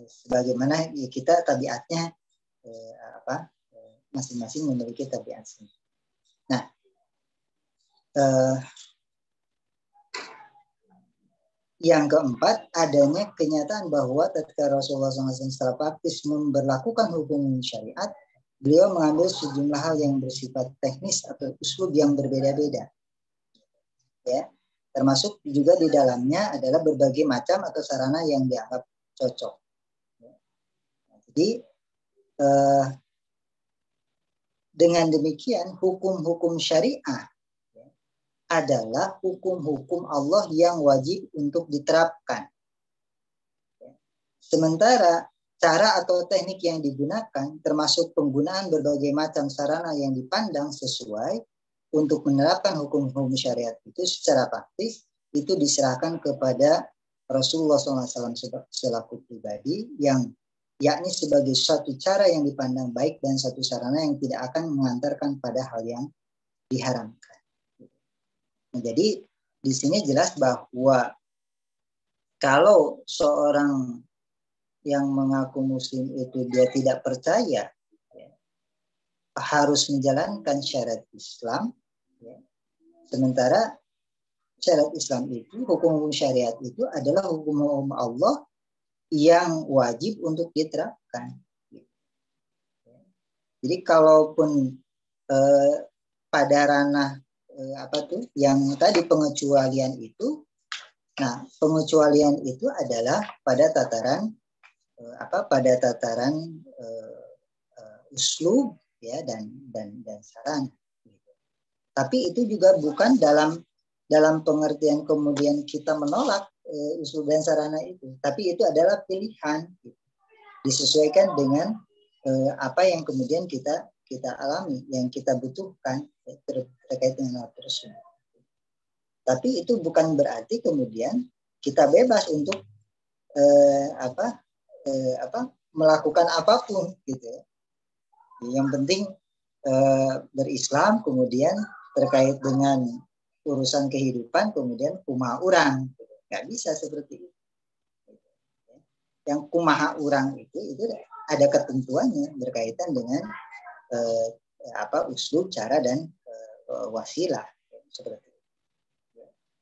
sebagaimana ya kita tabiatnya masing-masing memiliki tabiat sendiri. Nah, yang keempat, adanya kenyataan bahwa ketika Rasulullah SAW secara praktis memberlakukan hukum syariat, beliau mengambil sejumlah hal yang bersifat teknis atau uslub yang berbeda-beda. Ya, termasuk juga di dalamnya adalah berbagai macam atau sarana yang dianggap cocok. Ya. Jadi, dengan demikian hukum-hukum syariah adalah hukum-hukum Allah yang wajib untuk diterapkan. Sementara cara atau teknik yang digunakan termasuk penggunaan berbagai macam sarana yang dipandang sesuai untuk menerapkan hukum-hukum syariat itu secara praktis itu diserahkan kepada Rasulullah SAW selaku pribadi yang yakni sebagai suatu cara yang dipandang baik dan satu sarana yang tidak akan mengantarkan pada hal yang diharamkan. Nah, jadi di sini jelas bahwa kalau seorang yang mengaku muslim itu dia tidak percaya ya, harus menjalankan syariat Islam ya. Sementara syariat Islam itu, hukum syariat itu adalah hukum Allah yang wajib untuk diterapkan. Jadi kalaupun pada ranah yang tadi pengecualian itu, nah pengecualian itu adalah pada tataran uslub ya dan saran. Tapi itu juga bukan dalam pengertian kemudian kita menolak uslub dan sarana itu, tapi itu adalah pilihan disesuaikan dengan apa yang kemudian kita alami, yang kita butuhkan terkait dengan hal tersebut. Tapi itu bukan berarti kemudian kita bebas untuk melakukan apapun gitu. Yang penting berislam, kemudian terkait dengan urusan kehidupan, kemudian kumaha urang. Nggak bisa seperti itu. Yang kumaha urang itu ada ketentuannya berkaitan dengan uslub, cara, dan wasilah. Seperti itu.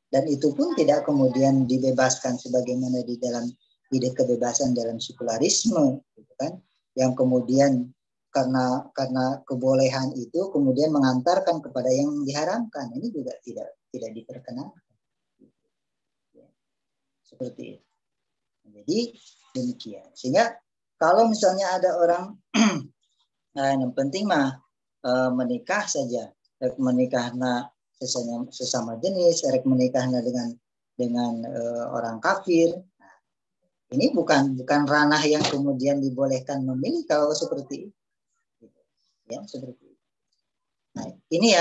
Dan itu pun tidak kemudian dibebaskan sebagaimana di dalam ide kebebasan dalam sekularisme, gitu kan? Yang kemudian karena kebolehan itu kemudian mengantarkan kepada yang diharamkan. Ini juga tidak diperkenankan. Seperti itu. Jadi demikian. Sehingga kalau misalnya ada orang yang penting mah menikah saja, menikahna sesama jenis, menikahna dengan orang kafir. Nah, ini bukan ranah yang kemudian dibolehkan memilih kalau seperti itu. Ya, seperti itu. Nah, ini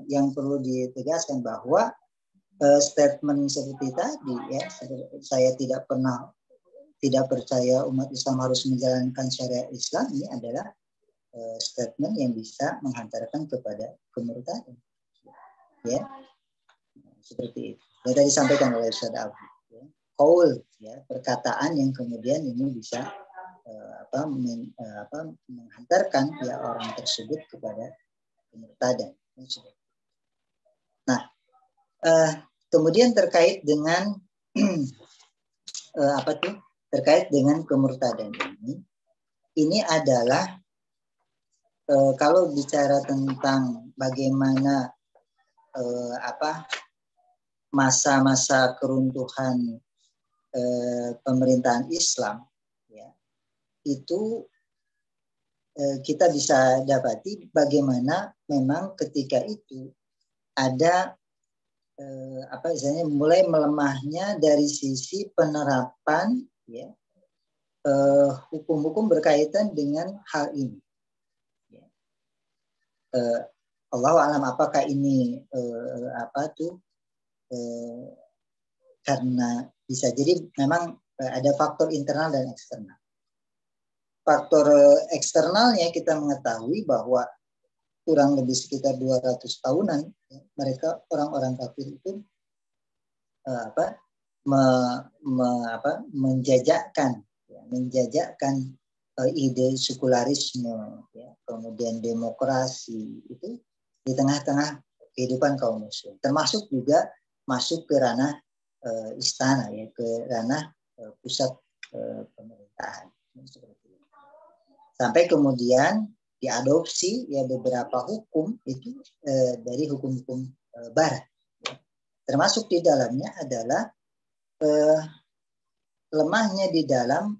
yang perlu ditegaskan bahwa statement seperti tadi, ya, saya tidak percaya umat Islam harus menjalankan syariat Islam, ini adalah statement yang bisa menghantarkan kepada kemurtadan. Ya, seperti itu. Yang tadi disampaikan oleh Ustaz Abu. Ya. Qaul, ya, perkataan yang kemudian ini bisa menghantarkan ya orang tersebut kepada kemurtadan. Nah, kemudian terkait dengan terkait dengan kemurtadan ini adalah kalau bicara tentang bagaimana masa-masa keruntuhan pemerintahan Islam, ya, itu kita bisa dapati bagaimana memang ketika itu ada mulai melemahnya dari sisi penerapan, ya, hukum-hukum berkaitan dengan hal ini. Ya. Allahu a'lam apakah ini karena bisa jadi memang ada faktor internal dan eksternal. Faktor eksternalnya kita mengetahui bahwa kurang lebih sekitar 200 tahunan ya, mereka orang-orang kafir itu menjajakkan ide sekularisme, ya, kemudian demokrasi itu di tengah-tengah kehidupan kaum muslim, termasuk juga masuk ke ranah istana, ya, ke ranah pusat pemerintahan. Sampai kemudian diadopsi ya beberapa hukum itu dari hukum-hukum barat. Termasuk di dalamnya adalah lemahnya di dalam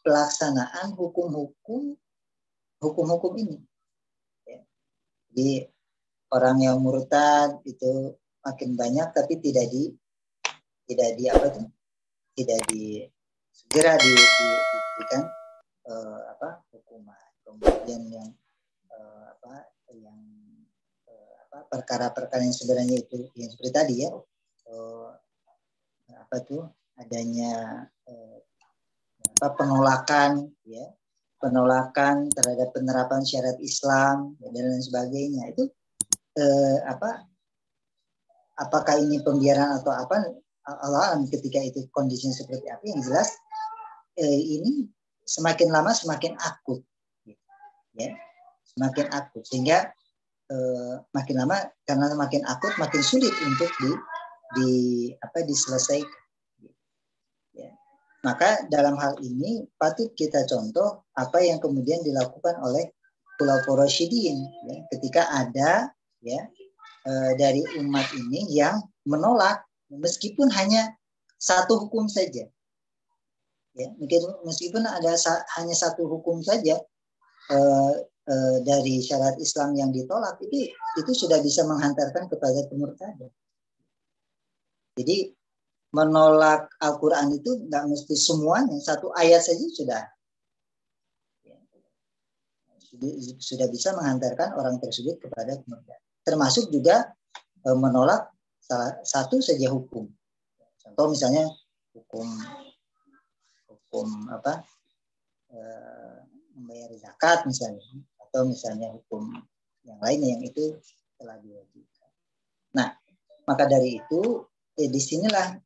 pelaksanaan hukum-hukum ini. Ya. Jadi orang yang murtad itu makin banyak, tapi tidak segera diberikan hukuman. Kemudian yang perkara-perkara yang sebenarnya itu yang seperti tadi, ya, adanya penolakan, ya, penolakan terhadap penerapan syariat Islam dan lain sebagainya. Itu apakah ini pembiaran atau apa? Allah ketika itu kondisinya seperti apa? Yang jelas ini semakin lama semakin akut, ya, semakin akut, sehingga makin lama karena makin akut makin sulit untuk diselesaikan. Ya. Maka dalam hal ini patut kita contoh apa yang kemudian dilakukan oleh Khulafaur Rasyidin, ya, ketika ada, ya, dari umat ini yang menolak meskipun hanya satu hukum saja. Ya, meskipun ada hanya satu hukum saja dari syariat Islam yang ditolak, itu sudah bisa menghantarkan kepada kemurtadan. Jadi menolak Al-Quran itu nggak mesti semuanya, satu ayat saja sudah bisa menghantarkan orang tersebut kepada kemurtadan. Termasuk juga menolak satu saja hukum. Contoh misalnya hukum membayar zakat misalnya, atau misalnya hukum yang lainnya yang itu telah diwajibkan. Nah, maka dari itu disinilah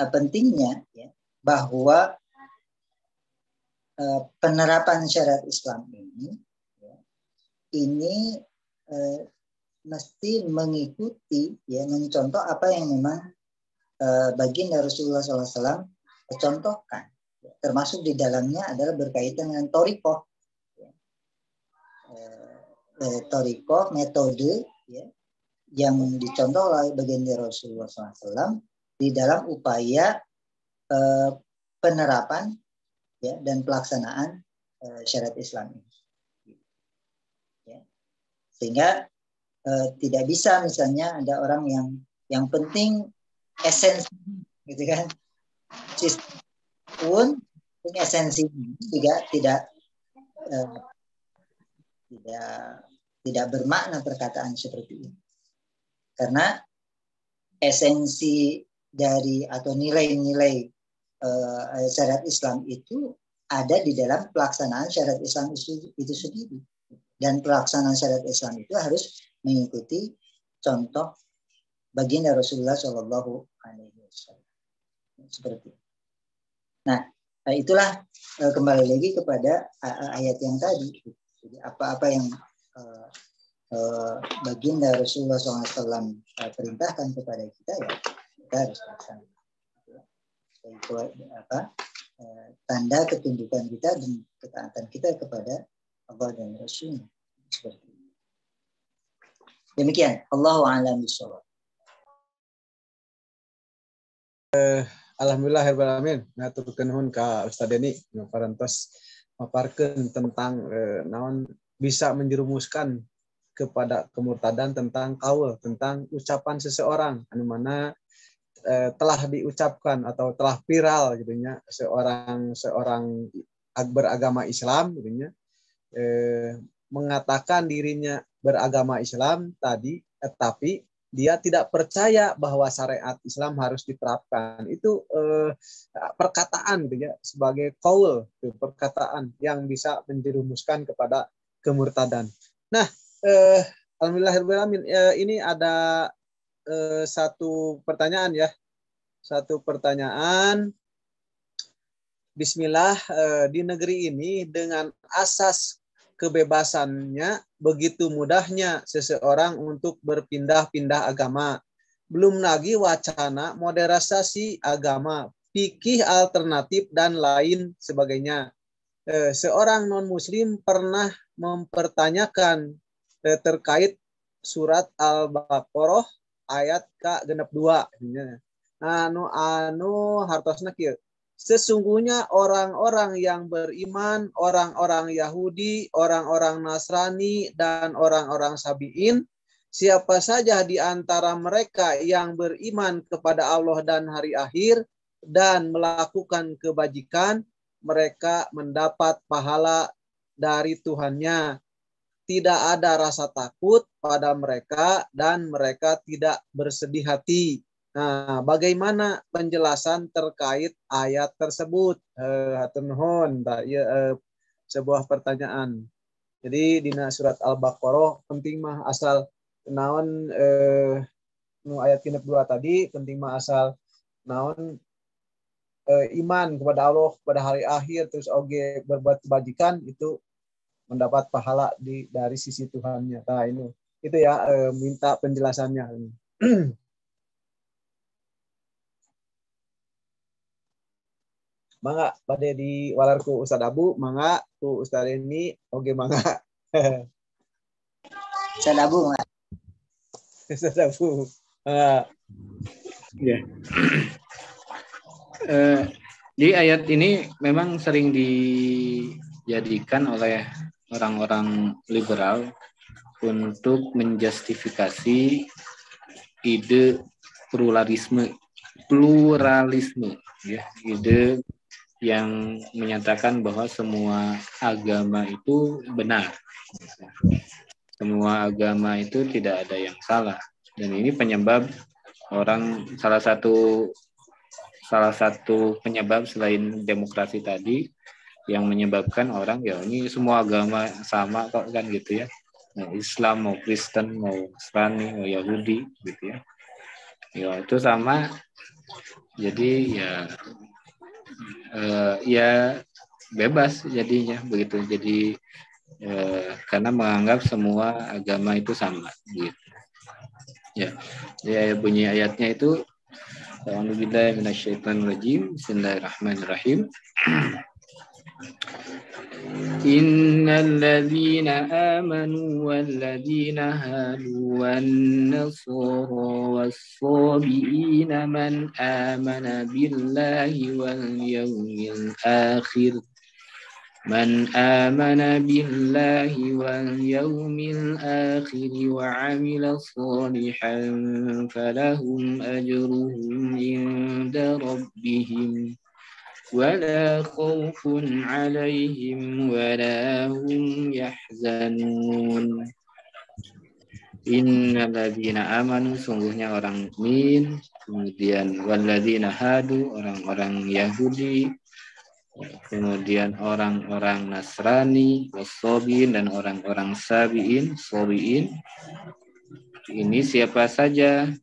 pentingnya ya, bahwa penerapan syariat Islam ini ya, ini mesti mengikuti ya, mencontoh apa yang memang baginda Rasulullah SAW contohkan, termasuk di dalamnya adalah berkaitan dengan torikoh, ya. Torikoh metode ya, yang dicontoh oleh baginda Rasulullah SAW di dalam upaya penerapan ya, dan pelaksanaan syariat Islam ini. Ya. Sehingga tidak bisa misalnya ada orang yang penting esensi, gitu kan? Sistem pun esensi juga tidak bermakna perkataan seperti ini, karena esensi dari atau nilai-nilai syariat Islam itu ada di dalam pelaksanaan syariat Islam itu sendiri, dan pelaksanaan syariat Islam itu harus mengikuti contoh baginda Rasulullah Shallallahu Alaihi Wasallam seperti itu. Nah, itulah kembali lagi kepada ayat yang tadi. Jadi apa-apa yang baginda Rasulullah SAW perintahkan kepada kita ya kita harus laksanakan. Itu tanda ketundukan kita dan ketaatan kita kepada Allah dan Rasul-Nya. Seperti itu. Demikian. Allahu a'lam bishawab. Alhamdulillahirabbil alamin. Ngaturkeun nuhun ka Ustaz Deni parantos maparkeun tentang naon bisa menjerumuskan kepada kemurtadan tentang qaul, tentang ucapan seseorang anu mana telah diucapkan atau telah viral gitu nya seorang beragama Islam gitu nya mengatakan dirinya beragama Islam tadi tapi dia tidak percaya bahwa syariat Islam harus diterapkan. Itu perkataan gitu ya, sebagai qaul, perkataan yang bisa menjerumuskan kepada kemurtadan. Nah, alhamdulillahirobbilalamin, ini ada satu pertanyaan ya. Satu pertanyaan. Bismillah, di negeri ini dengan asas kebebasannya begitu mudahnya seseorang untuk berpindah-pindah agama. Belum lagi wacana modernisasi agama, fikih alternatif dan lain sebagainya. Seorang non-muslim pernah mempertanyakan terkait surat Al-Baqarah ayat ke-62. Anu hartosna kieu. Sesungguhnya orang-orang yang beriman, orang-orang Yahudi, orang-orang Nasrani, dan orang-orang Sabi'in, siapa saja di antara mereka yang beriman kepada Allah dan hari akhir dan melakukan kebajikan, mereka mendapat pahala dari Tuhannya. Tidak ada rasa takut pada mereka dan mereka tidak bersedih hati. Nah, bagaimana penjelasan terkait ayat tersebut? Hatur nuhun, sebuah pertanyaan. Jadi di surat Al-Baqarah penting mah asal naon ayat 62 tadi penting mah asal naon iman kepada Allah, kepada hari akhir, terus oge berbuat kebajikan itu mendapat pahala dari sisi Tuhannya. Nah, itu ya minta penjelasannya. Mangga pada di walarku Ustaz Abu, mangga ku Ustaz ini oge mangga. Ustaz Abu mangga. Ustaz Abu. Ya. Di ayat ini memang sering dijadikan oleh orang-orang liberal untuk menjustifikasi ide pluralisme ya, ide yang menyatakan bahwa semua agama itu benar. Semua agama itu tidak ada yang salah. Dan ini penyebab salah satu penyebab selain demokrasi tadi yang menyebabkan orang ya ini semua agama sama kok kan gitu ya. Mau Islam, mau Kristen, mau Nasrani, mau Yahudi gitu ya. Ya itu sama. Jadi ya bebas jadinya begitu. Jadi karena menganggap semua agama itu sama gitu. Ya bunyi ayatnya itu A'udzubillahi minasyaitonirrajim. Bismillahirrahmanirrahim. Innal ladzina amanu wal ladzina hadu wan nasara was-sabiina man amana billahi wal yawmil akhir من آمن بالله واليوم الآخر وعمل صالحا فلهم أجرهم عند ربهم ولا خوف عليهم ولا هم يحزنون. Innal ladzina amanu, sungguhnya orang mukmin, kemudian walladzina hadu, orang-orang Yahudi, kemudian orang-orang Nasrani, wasobiin, dan orang-orang sabiin. Ini siapa saja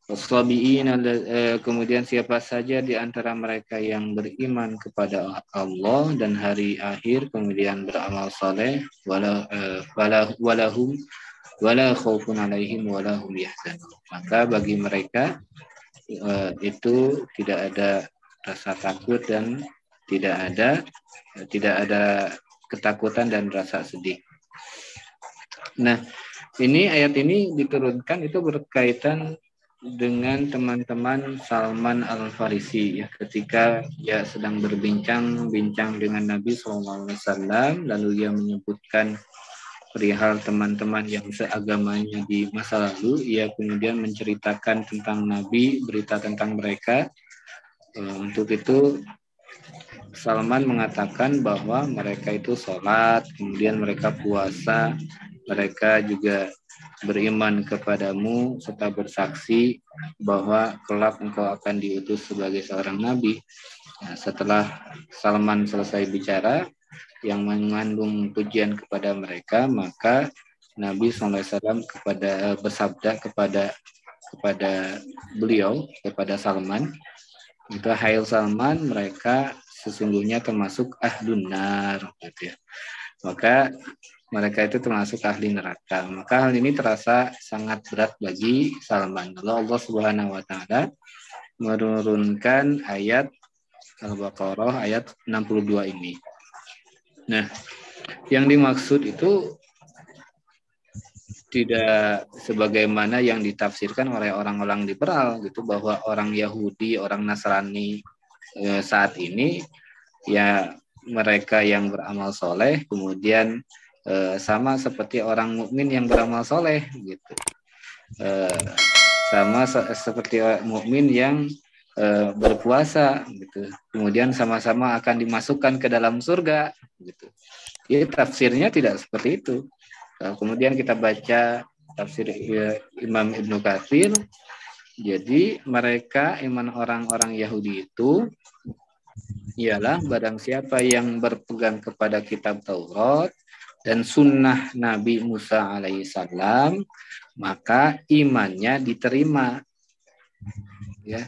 wasobiin, kemudian siapa saja di antara mereka yang beriman kepada Allah dan hari akhir, kemudian beramal saleh, wala khaufun alaihim wala hum yahzanun. Maka bagi mereka itu tidak ada rasa takut dan tidak ada ketakutan dan rasa sedih. Nah, ini ayat ini diturunkan itu berkaitan dengan teman-teman Salman Al-Farisi ya, ketika dia sedang berbincang-bincang dengan Nabi SAW, lalu dia menyebutkan perihal teman-teman yang seagamanya di masa lalu. Ia kemudian menceritakan tentang Nabi, berita tentang mereka. Untuk itu Salman mengatakan bahwa mereka itu sholat, kemudian mereka puasa, mereka juga beriman kepadamu serta bersaksi bahwa kelak engkau akan diutus sebagai seorang nabi. Nah, setelah Salman selesai bicara yang mengandung pujian kepada mereka, maka Nabi SAW bersabda kepada beliau, kepada Salman, itu hai Salman, mereka sesungguhnya termasuk ahlun nar, gitu ya. Maka mereka itu termasuk ahli neraka. Maka hal ini terasa sangat berat bagi Salman. Lalu Allah Subhanahu wa taala menurunkan ayat Al-Baqarah ayat 62 ini. Nah, yang dimaksud itu tidak sebagaimana yang ditafsirkan oleh orang-orang liberal gitu, bahwa orang Yahudi, orang Nasrani saat ini ya mereka yang beramal soleh kemudian sama seperti orang mukmin yang beramal soleh gitu, sama seperti mukmin yang berpuasa gitu, kemudian sama-sama akan dimasukkan ke dalam surga gitu. Jadi tafsirnya tidak seperti itu. Kemudian kita baca tafsir Imam Ibnu Katsir. Jadi mereka iman orang-orang Yahudi itu ialah barang siapa yang berpegang kepada kitab Taurat dan sunnah Nabi Musa alaihissalam, maka imannya diterima ya,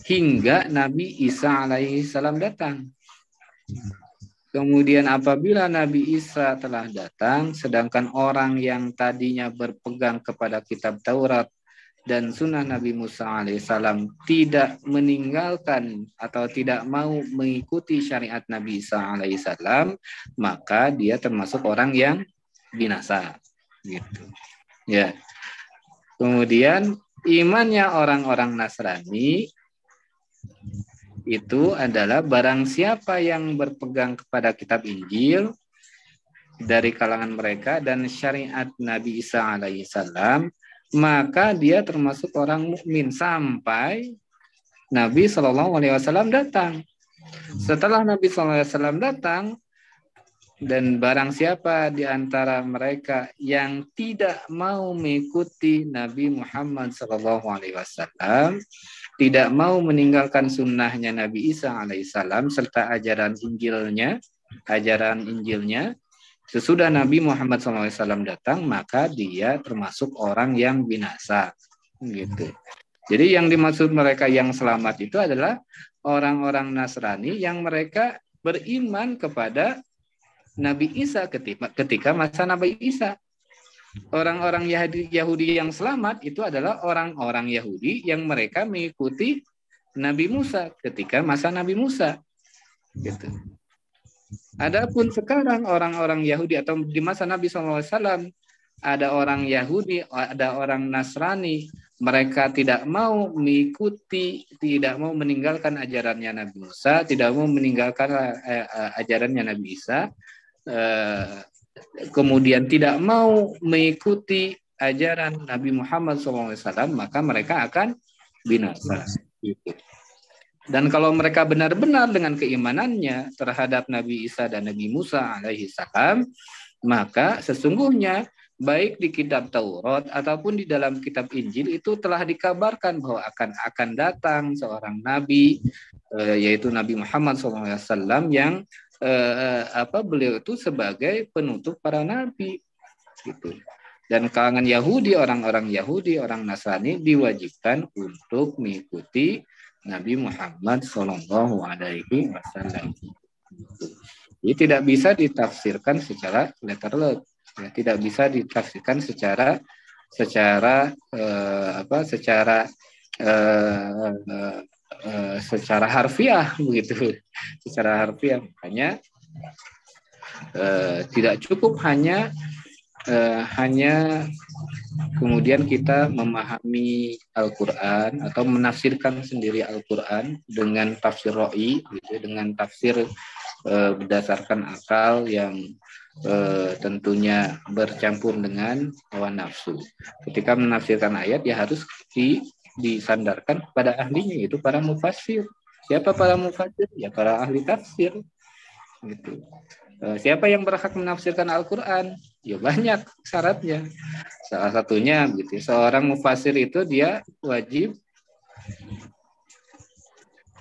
hingga Nabi Isa alaihissalam datang. Kemudian apabila Nabi Isa telah datang, sedangkan orang yang tadinya berpegang kepada kitab Taurat dan sunnah Nabi Musa alaihissalam tidak meninggalkan atau tidak mau mengikuti syariat Nabi Isa alaihissalam, maka dia termasuk orang yang binasa gitu ya. Kemudian imannya orang-orang Nasrani itu adalah barang siapa yang berpegang kepada kitab Injil dari kalangan mereka dan syariat Nabi Isa alaihissalam, maka dia termasuk orang mukmin sampai Nabi SAW datang. Setelah Nabi SAW datang, Dan barang siapa di antara mereka yang tidak mau mengikuti Nabi Muhammad SAW, tidak mau meninggalkan sunnahnya Nabi Isa alaihissalam serta ajaran Injilnya, sesudah Nabi Muhammad SAW datang, maka dia termasuk orang yang binasa. Gitu. Jadi yang dimaksud mereka yang selamat itu adalah orang-orang Nasrani yang mereka beriman kepada Nabi Isa ketika masa Nabi Isa. Orang-orang Yahudi yang selamat itu adalah orang-orang Yahudi yang mereka mengikuti Nabi Musa ketika masa Nabi Musa. Gitu. Adapun sekarang orang-orang Yahudi atau di masa Nabi SAW, ada orang Yahudi, ada orang Nasrani, mereka tidak mau mengikuti, tidak mau meninggalkan ajarannya Nabi Musa, tidak mau meninggalkan ajarannya Nabi Isa, kemudian tidak mau mengikuti ajaran Nabi Muhammad SAW, maka mereka akan binasa. Dan kalau mereka benar-benar dengan keimanannya terhadap Nabi Isa dan Nabi Musa alaihissalam, maka sesungguhnya baik di kitab Taurat ataupun di dalam kitab Injil itu telah dikabarkan bahwa akan datang seorang nabi, yaitu Nabi Muhammad SAW yang beliau itu sebagai penutup para nabi, gitu. Dan kalangan Yahudi, orang-orang Yahudi, orang Nasrani diwajibkan untuk mengikuti Nabi Muhammad SAW. Jadi tidak bisa ditafsirkan secara letterless, ya, tidak bisa ditafsirkan secara harfiah begitu, secara harfiah. Makanya tidak cukup hanya kemudian kita memahami Al-Quran atau menafsirkan sendiri Al-Quran dengan tafsir ro'i, gitu, dengan tafsir berdasarkan akal yang tentunya bercampur dengan hawa nafsu. Ketika menafsirkan ayat ya harus disandarkan pada ahlinya, yaitu para mufassir. Siapa para mufassir? Ya para ahli tafsir. Gitu. Siapa yang berhak menafsirkan Al-Quran? Ya banyak syaratnya. Salah satunya, gitu, seorang mufassir itu dia wajib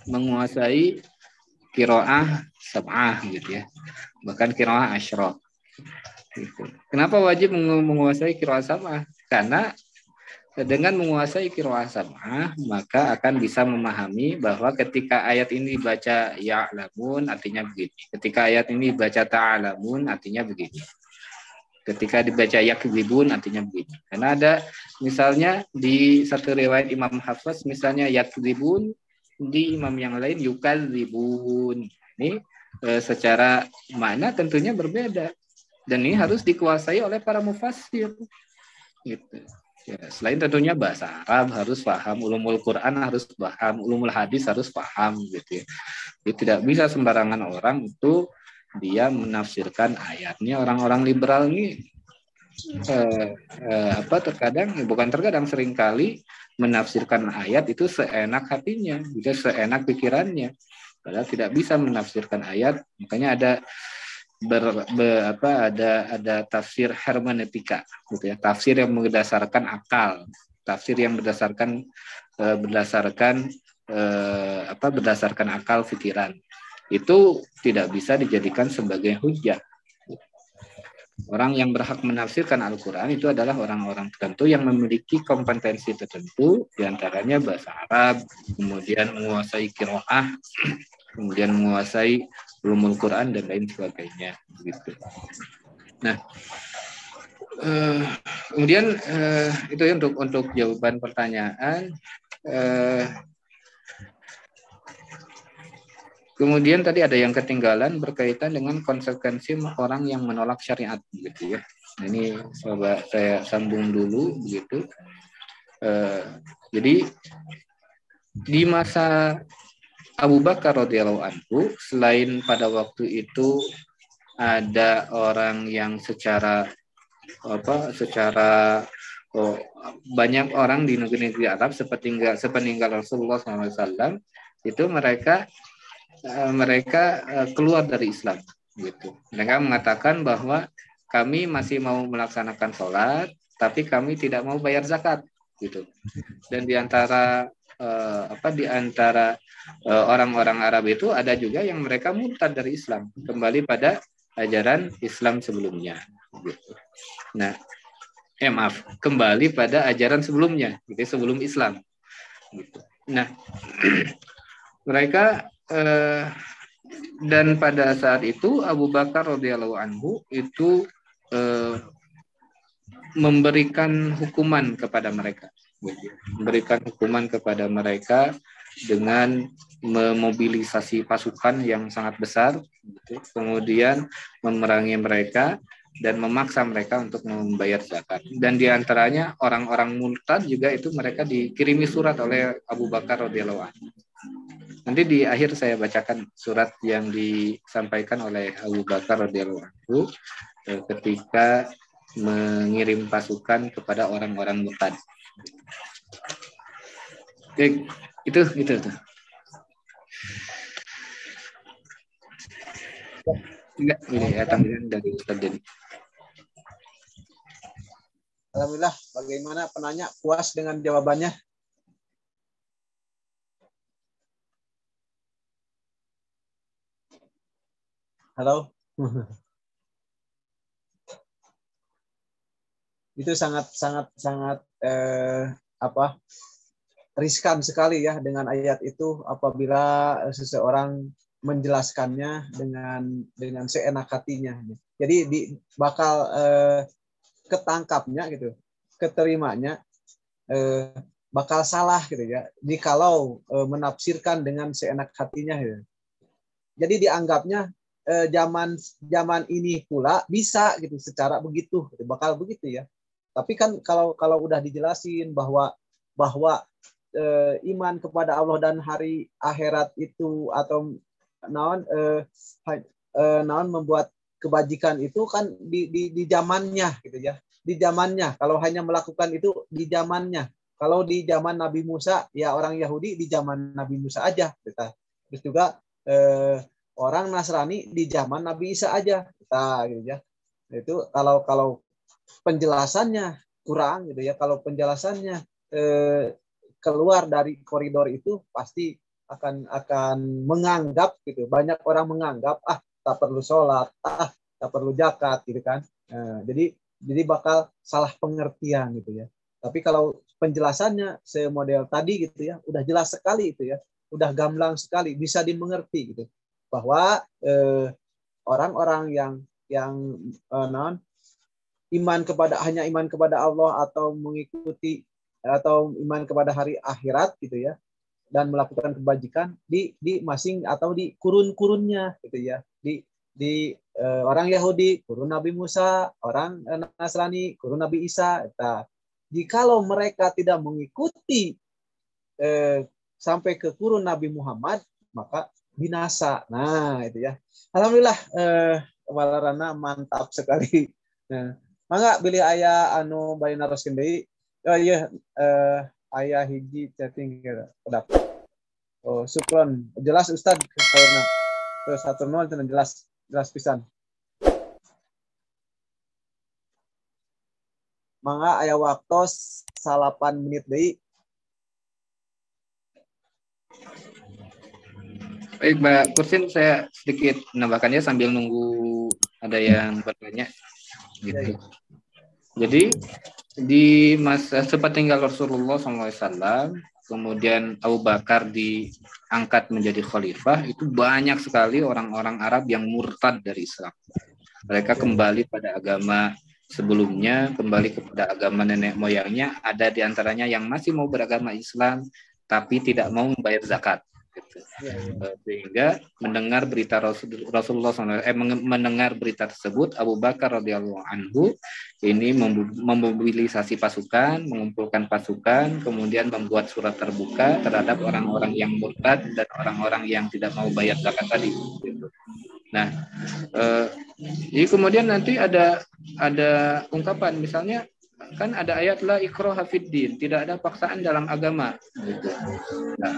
menguasai qiraah sab'ah, gitu ya, bahkan qiraah asyrah. Gitu. Kenapa wajib menguasai qiraah sab'ah? Karena dengan menguasai qiraah sab'ah maka akan bisa memahami bahwa ketika ayat ini baca ya'lamun artinya begini, ketika ayat ini baca ta'alamun artinya begini, ketika dibaca yakdzibun artinya begini. Karena ada misalnya di satu riwayat Imam Hafs misalnya yakdzibun, di imam yang lain yukadzibun. Ini secara makna tentunya berbeda, dan ini harus dikuasai oleh para mufassir, gitu. Ya, selain tentunya bahasa Arab harus paham, ulumul Quran harus paham, ulumul hadis harus paham, gitu ya. Jadi tidak bisa sembarangan orang itu dia menafsirkan ayatnya. Orang-orang liberal ini terkadang seringkali menafsirkan ayat itu seenak hatinya, juga seenak pikirannya. Padahal tidak bisa menafsirkan ayat. Makanya ada ada tafsir hermeneutika, gitu ya, tafsir yang berdasarkan akal, tafsir yang berdasarkan akal pikiran. Itu tidak bisa dijadikan sebagai hujjah. Orang yang berhak menafsirkan Al-Quran itu adalah orang-orang tertentu yang memiliki kompetensi tertentu, diantaranya bahasa Arab, kemudian menguasai qiraah, kemudian menguasai ulumul Quran dan lain sebagainya, gitu. Nah, kemudian itu untuk jawaban pertanyaan. Kemudian tadi ada yang ketinggalan berkaitan dengan konsekuensi orang yang menolak syariat, gitu ya. Nah, ini coba saya sambung dulu, begitu. Jadi di masa Abu Bakar radhiyallahu anhu, selain pada waktu itu ada orang yang secara banyak orang di negeri-negeri Arab sepeninggal Rasulullah SAW itu mereka keluar dari Islam, gitu. Mereka mengatakan bahwa kami masih mau melaksanakan sholat, tapi kami tidak mau bayar zakat, gitu. Dan di antara orang-orang Arab itu ada juga yang mereka murtad dari Islam, kembali pada ajaran Islam sebelumnya. Gitu. Nah, kembali pada ajaran sebelumnya, gitu, sebelum Islam. Gitu. Nah, mereka dan pada saat itu Abu Bakar radhiyallahu anhu itu memberikan hukuman kepada mereka, dengan memobilisasi pasukan yang sangat besar, gitu. Kemudian memerangi mereka dan memaksa mereka untuk membayar zakat. Dan diantaranya orang-orang murtad juga itu mereka dikirimi surat oleh Abu Bakar radhiyallahu anhu. Nanti di akhir saya bacakan surat yang disampaikan oleh Abu Bakar radhiyallahu anhu ketika mengirim pasukan kepada orang-orang murtad. Oke, itu. Enggak, ini ya tampilan dari Ustaz Denny. Alhamdulillah, bagaimana penanya puas dengan jawabannya? Halo. Itu sangat riskan sekali ya dengan ayat itu apabila seseorang menjelaskannya dengan seenak hatinya. Jadi bakal ketangkapnya gitu, keterimanya bakal salah gitu ya. Jikalau menafsirkan dengan seenak hatinya gitu. Jadi dianggapnya zaman ini pula bisa gitu secara begitu, gitu, bakal begitu ya. Tapi kan kalau udah dijelasin bahwa iman kepada Allah dan hari akhirat itu atau naon membuat kebajikan itu kan di zamannya gitu ya. Di zamannya, kalau hanya melakukan itu di zamannya. Kalau di zaman Nabi Musa ya orang Yahudi di zaman Nabi Musa aja gitu. Terus juga orang Nasrani di zaman Nabi Isa aja, gitu ya. Itu kalau penjelasannya kurang gitu ya. Kalau penjelasannya keluar dari koridor itu pasti akan menganggap gitu. Banyak orang menganggap tak perlu sholat, tak perlu zakat gitu kan. Jadi bakal salah pengertian gitu ya. Tapi kalau penjelasannya semodel tadi gitu ya, udah jelas sekali itu ya, udah gamblang sekali, bisa dimengerti gitu. Bahwa orang-orang yang hanya iman kepada Allah atau mengikuti atau iman kepada hari akhirat gitu ya, dan melakukan kebajikan di masing atau di kurun-kurunnya gitu ya, di orang Yahudi kurun Nabi Musa, orang Nasrani kurun Nabi Isa. Jikalau mereka tidak mengikuti sampai ke kurun Nabi Muhammad, maka binasa. Nah, itu ya. Alhamdulillah walarana mantap sekali. Nah, mangga bilih aya anu bari naroskeun deui. Oh iya aya hiji chatting kedap. Oh, syukron. Jelas Ustaz saurna. Terus satu nol jelas pisan. Mangga aya waktos 8 menit deui. Baik, Mbak Kursin, saya sedikit menambahkannya sambil nunggu ada yang bertanya. Gitu. Jadi di masa sepeninggal Rasulullah SAW, kemudian Abu Bakar diangkat menjadi khalifah, itu banyak sekali orang-orang Arab yang murtad dari Islam. Mereka kembali pada agama sebelumnya, kembali kepada agama nenek moyangnya. Ada di antaranya yang masih mau beragama Islam, tapi tidak mau membayar zakat. Gitu. Sehingga mendengar berita Rasulullah SAW, mendengar berita tersebut, Abu Bakar radhiyallahu anhu ini memobilisasi pasukan, mengumpulkan pasukan, kemudian membuat surat terbuka terhadap orang-orang yang murtad dan orang-orang yang tidak mau bayar zakat tadi. Gitu. Nah, jadi kemudian nanti ada ungkapan, misalnya kan ada ayat la ikraha fiddin, tidak ada paksaan dalam agama gitu. Nah,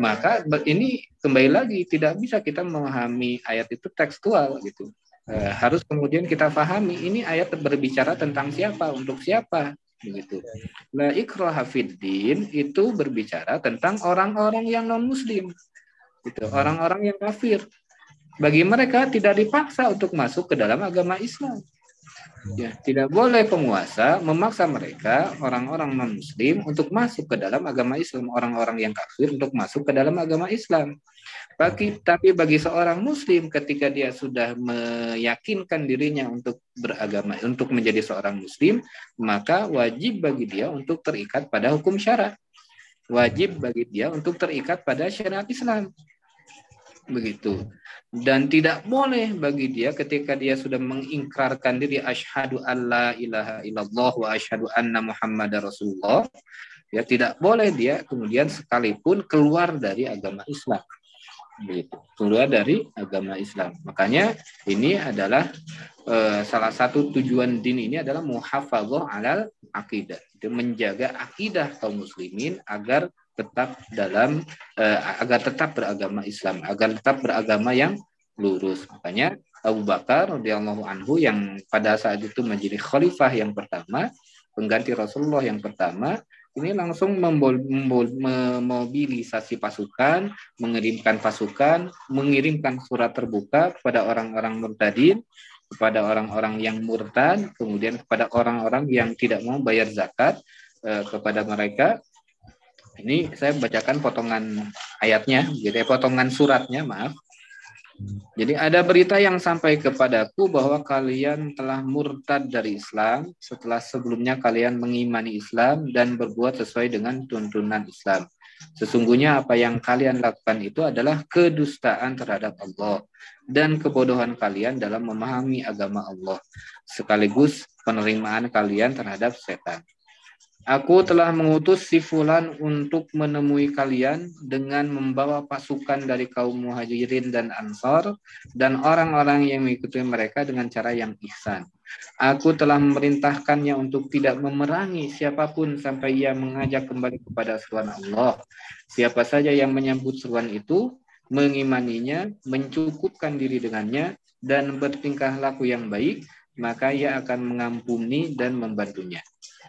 maka ini kembali lagi tidak bisa kita memahami ayat itu tekstual gitu. Harus kemudian kita pahami ini ayat berbicara tentang siapa, untuk siapa begitu. La ikraha fiddin itu berbicara tentang orang-orang yang non muslim. Gitu, orang-orang yang kafir. Bagi mereka tidak dipaksa untuk masuk ke dalam agama Islam. Ya, tidak boleh penguasa memaksa mereka, orang-orang non-muslim, untuk masuk ke dalam agama Islam, orang-orang yang kafir untuk masuk ke dalam agama Islam. Tapi bagi seorang muslim ketika dia sudah meyakinkan dirinya untuk beragama, untuk menjadi seorang muslim, maka wajib bagi dia untuk terikat pada hukum syara. Wajib bagi dia untuk terikat pada syariat Islam. Begitu. Dan tidak boleh bagi dia ketika dia sudah mengingkarkan diri asyhadu alla ilaha illallah wa asyhadu anna muhammadar rasulullah, ya tidak boleh dia kemudian sekalipun keluar dari agama Islam. Begitu. Keluar dari agama Islam. Makanya ini adalah salah satu tujuan din ini adalah muhafadzah alal akidah. Itu menjaga akidah kaum muslimin agar tetap agar tetap beragama Islam, agar tetap beragama yang lurus. Makanya Abu Bakar radhiyallahu anhu yang pada saat itu menjadi khalifah yang pertama, pengganti Rasulullah yang pertama, ini langsung memobilisasi pasukan, mengirimkan surat terbuka kepada orang-orang murtadin, kepada orang-orang yang murtad, kemudian kepada orang-orang yang tidak mau bayar zakat kepada mereka. Ini saya bacakan potongan ayatnya, jadi potongan suratnya, maaf. Jadi ada berita yang sampai kepadaku bahwa kalian telah murtad dari Islam setelah sebelumnya kalian mengimani Islam dan berbuat sesuai dengan tuntunan Islam. Sesungguhnya apa yang kalian lakukan itu adalah kedustaan terhadap Allah dan kebodohan kalian dalam memahami agama Allah, sekaligus penerimaan kalian terhadap setan. Aku telah mengutus si Fulan untuk menemui kalian dengan membawa pasukan dari kaum Muhajirin dan Ansar dan orang-orang yang mengikuti mereka dengan cara yang ihsan. Aku telah memerintahkannya untuk tidak memerangi siapapun sampai ia mengajak kembali kepada seruan Allah. Siapa saja yang menyambut seruan itu, mengimaninya, mencukupkan diri dengannya, dan bertingkah laku yang baik, maka ia akan mengampuni dan membantunya.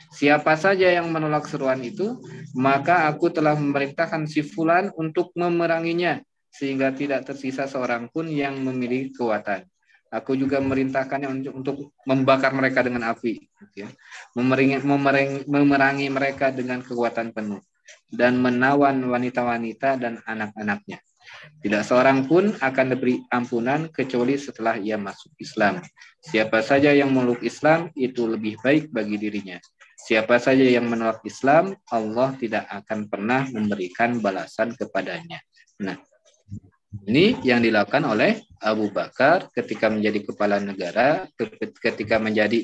Siapa saja yang menolak seruan itu, maka aku telah memerintahkan si Fulan untuk memeranginya, sehingga tidak tersisa seorang pun yang memiliki kekuatan. Aku juga memerintahkannya untuk membakar mereka dengan api, memerangi mereka dengan kekuatan penuh, dan menawan wanita-wanita dan anak-anaknya. Tidak seorang pun akan diberi ampunan kecuali setelah ia masuk Islam. Siapa saja yang memeluk Islam, itu lebih baik bagi dirinya. Siapa saja yang menolak Islam, Allah tidak akan pernah memberikan balasan kepadanya. Nah, ini yang dilakukan oleh Abu Bakar ketika menjadi kepala negara, ketika menjadi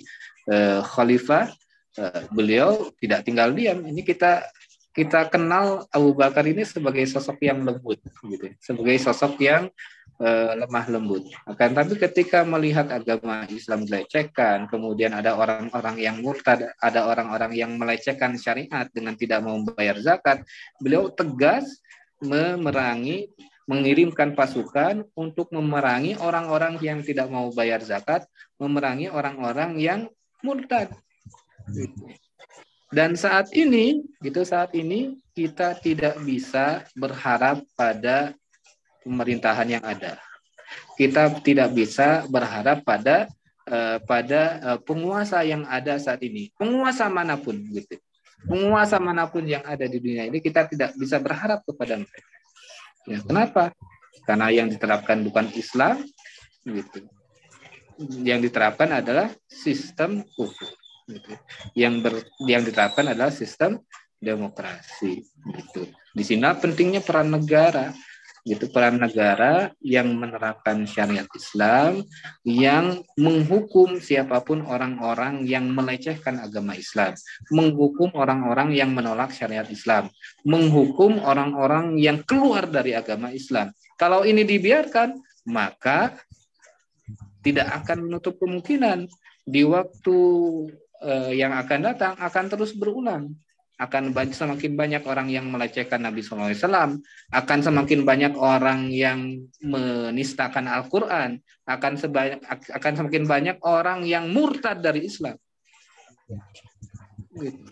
khalifah, beliau tidak tinggal diam. Ini kita kenal Abu Bakar ini sebagai sosok yang lembut, gitu, sebagai sosok yang lemah lembut. Akan tapi ketika melihat agama Islam dilecehkan, kemudian ada orang-orang yang murtad, ada orang-orang yang melecehkan syariat dengan tidak mau membayar zakat, beliau tegas mengirimkan pasukan untuk memerangi orang-orang yang tidak mau bayar zakat, memerangi orang-orang yang murtad. Dan saat ini kita tidak bisa berharap pada pemerintahan yang ada. Kita tidak bisa berharap pada penguasa yang ada saat ini. Penguasa manapun gitu. Penguasa manapun yang ada di dunia ini kita tidak bisa berharap kepada mereka. Ya, kenapa? Karena yang diterapkan bukan Islam gitu. Yang diterapkan adalah sistem kufur. Gitu. Yang diterapkan adalah sistem demokrasi. Gitu. Di sini pentingnya peran negara. Gitu, peran negara yang menerapkan syariat Islam, yang menghukum siapapun orang-orang yang melecehkan agama Islam, menghukum orang-orang yang menolak syariat Islam, menghukum orang-orang yang keluar dari agama Islam. Kalau ini dibiarkan, maka tidak akan menutup kemungkinan di waktu yang akan datang akan terus berulang. Akan semakin banyak orang yang melecehkan Nabi SAW, akan semakin banyak orang yang menistakan Al-Quran, akan semakin banyak orang yang murtad dari Islam. Gitu.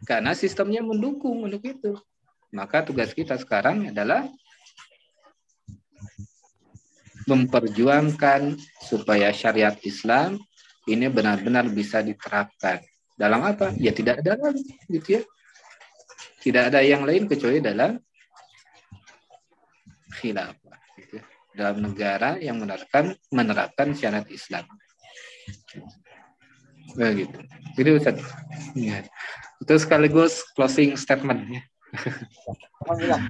Karena sistemnya mendukung untuk itu. Maka tugas kita sekarang adalah memperjuangkan supaya syariat Islam ini benar-benar bisa diterapkan. Dalam apa? Ya tidak ada lagi, gitu ya. Tidak ada yang lain kecuali dalam khilafah, gitu ya. Dalam negara yang menerapkan syariat Islam. Begitu. Jadi Ustaz. Ya. Itu sekaligus closing statement ya. Alhamdulillah.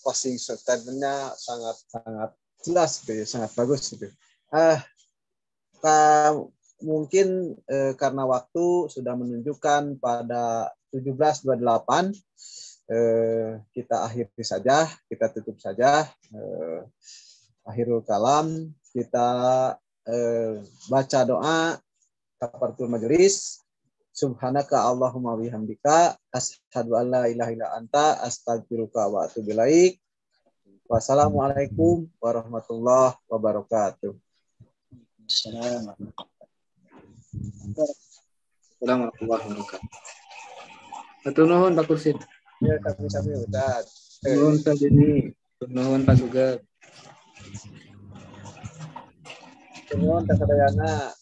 Closing statement-nya sangat jelas, gitu ya, sangat bagus gitu. Mungkin karena waktu sudah menunjukkan pada 17.28, kita akhiri saja, kita tutup saja. Akhirul kalam, kita baca doa kafaratul majelis. Subhanaka Allahumma bihamdika asyhadu an la ilaha illa anta astaghfiruka wa atubu ilaik. Wassalamualaikum warahmatullahi wabarakatuh. Assalamualaikum warahmatullahi wabarakatuh. Hatur nuhun Pak Kursin. Ya, sami-sami Ustaz. Nuhun Ustaz ini. Nuhun Pak Sugeng. Nuhun Kak Sadayana.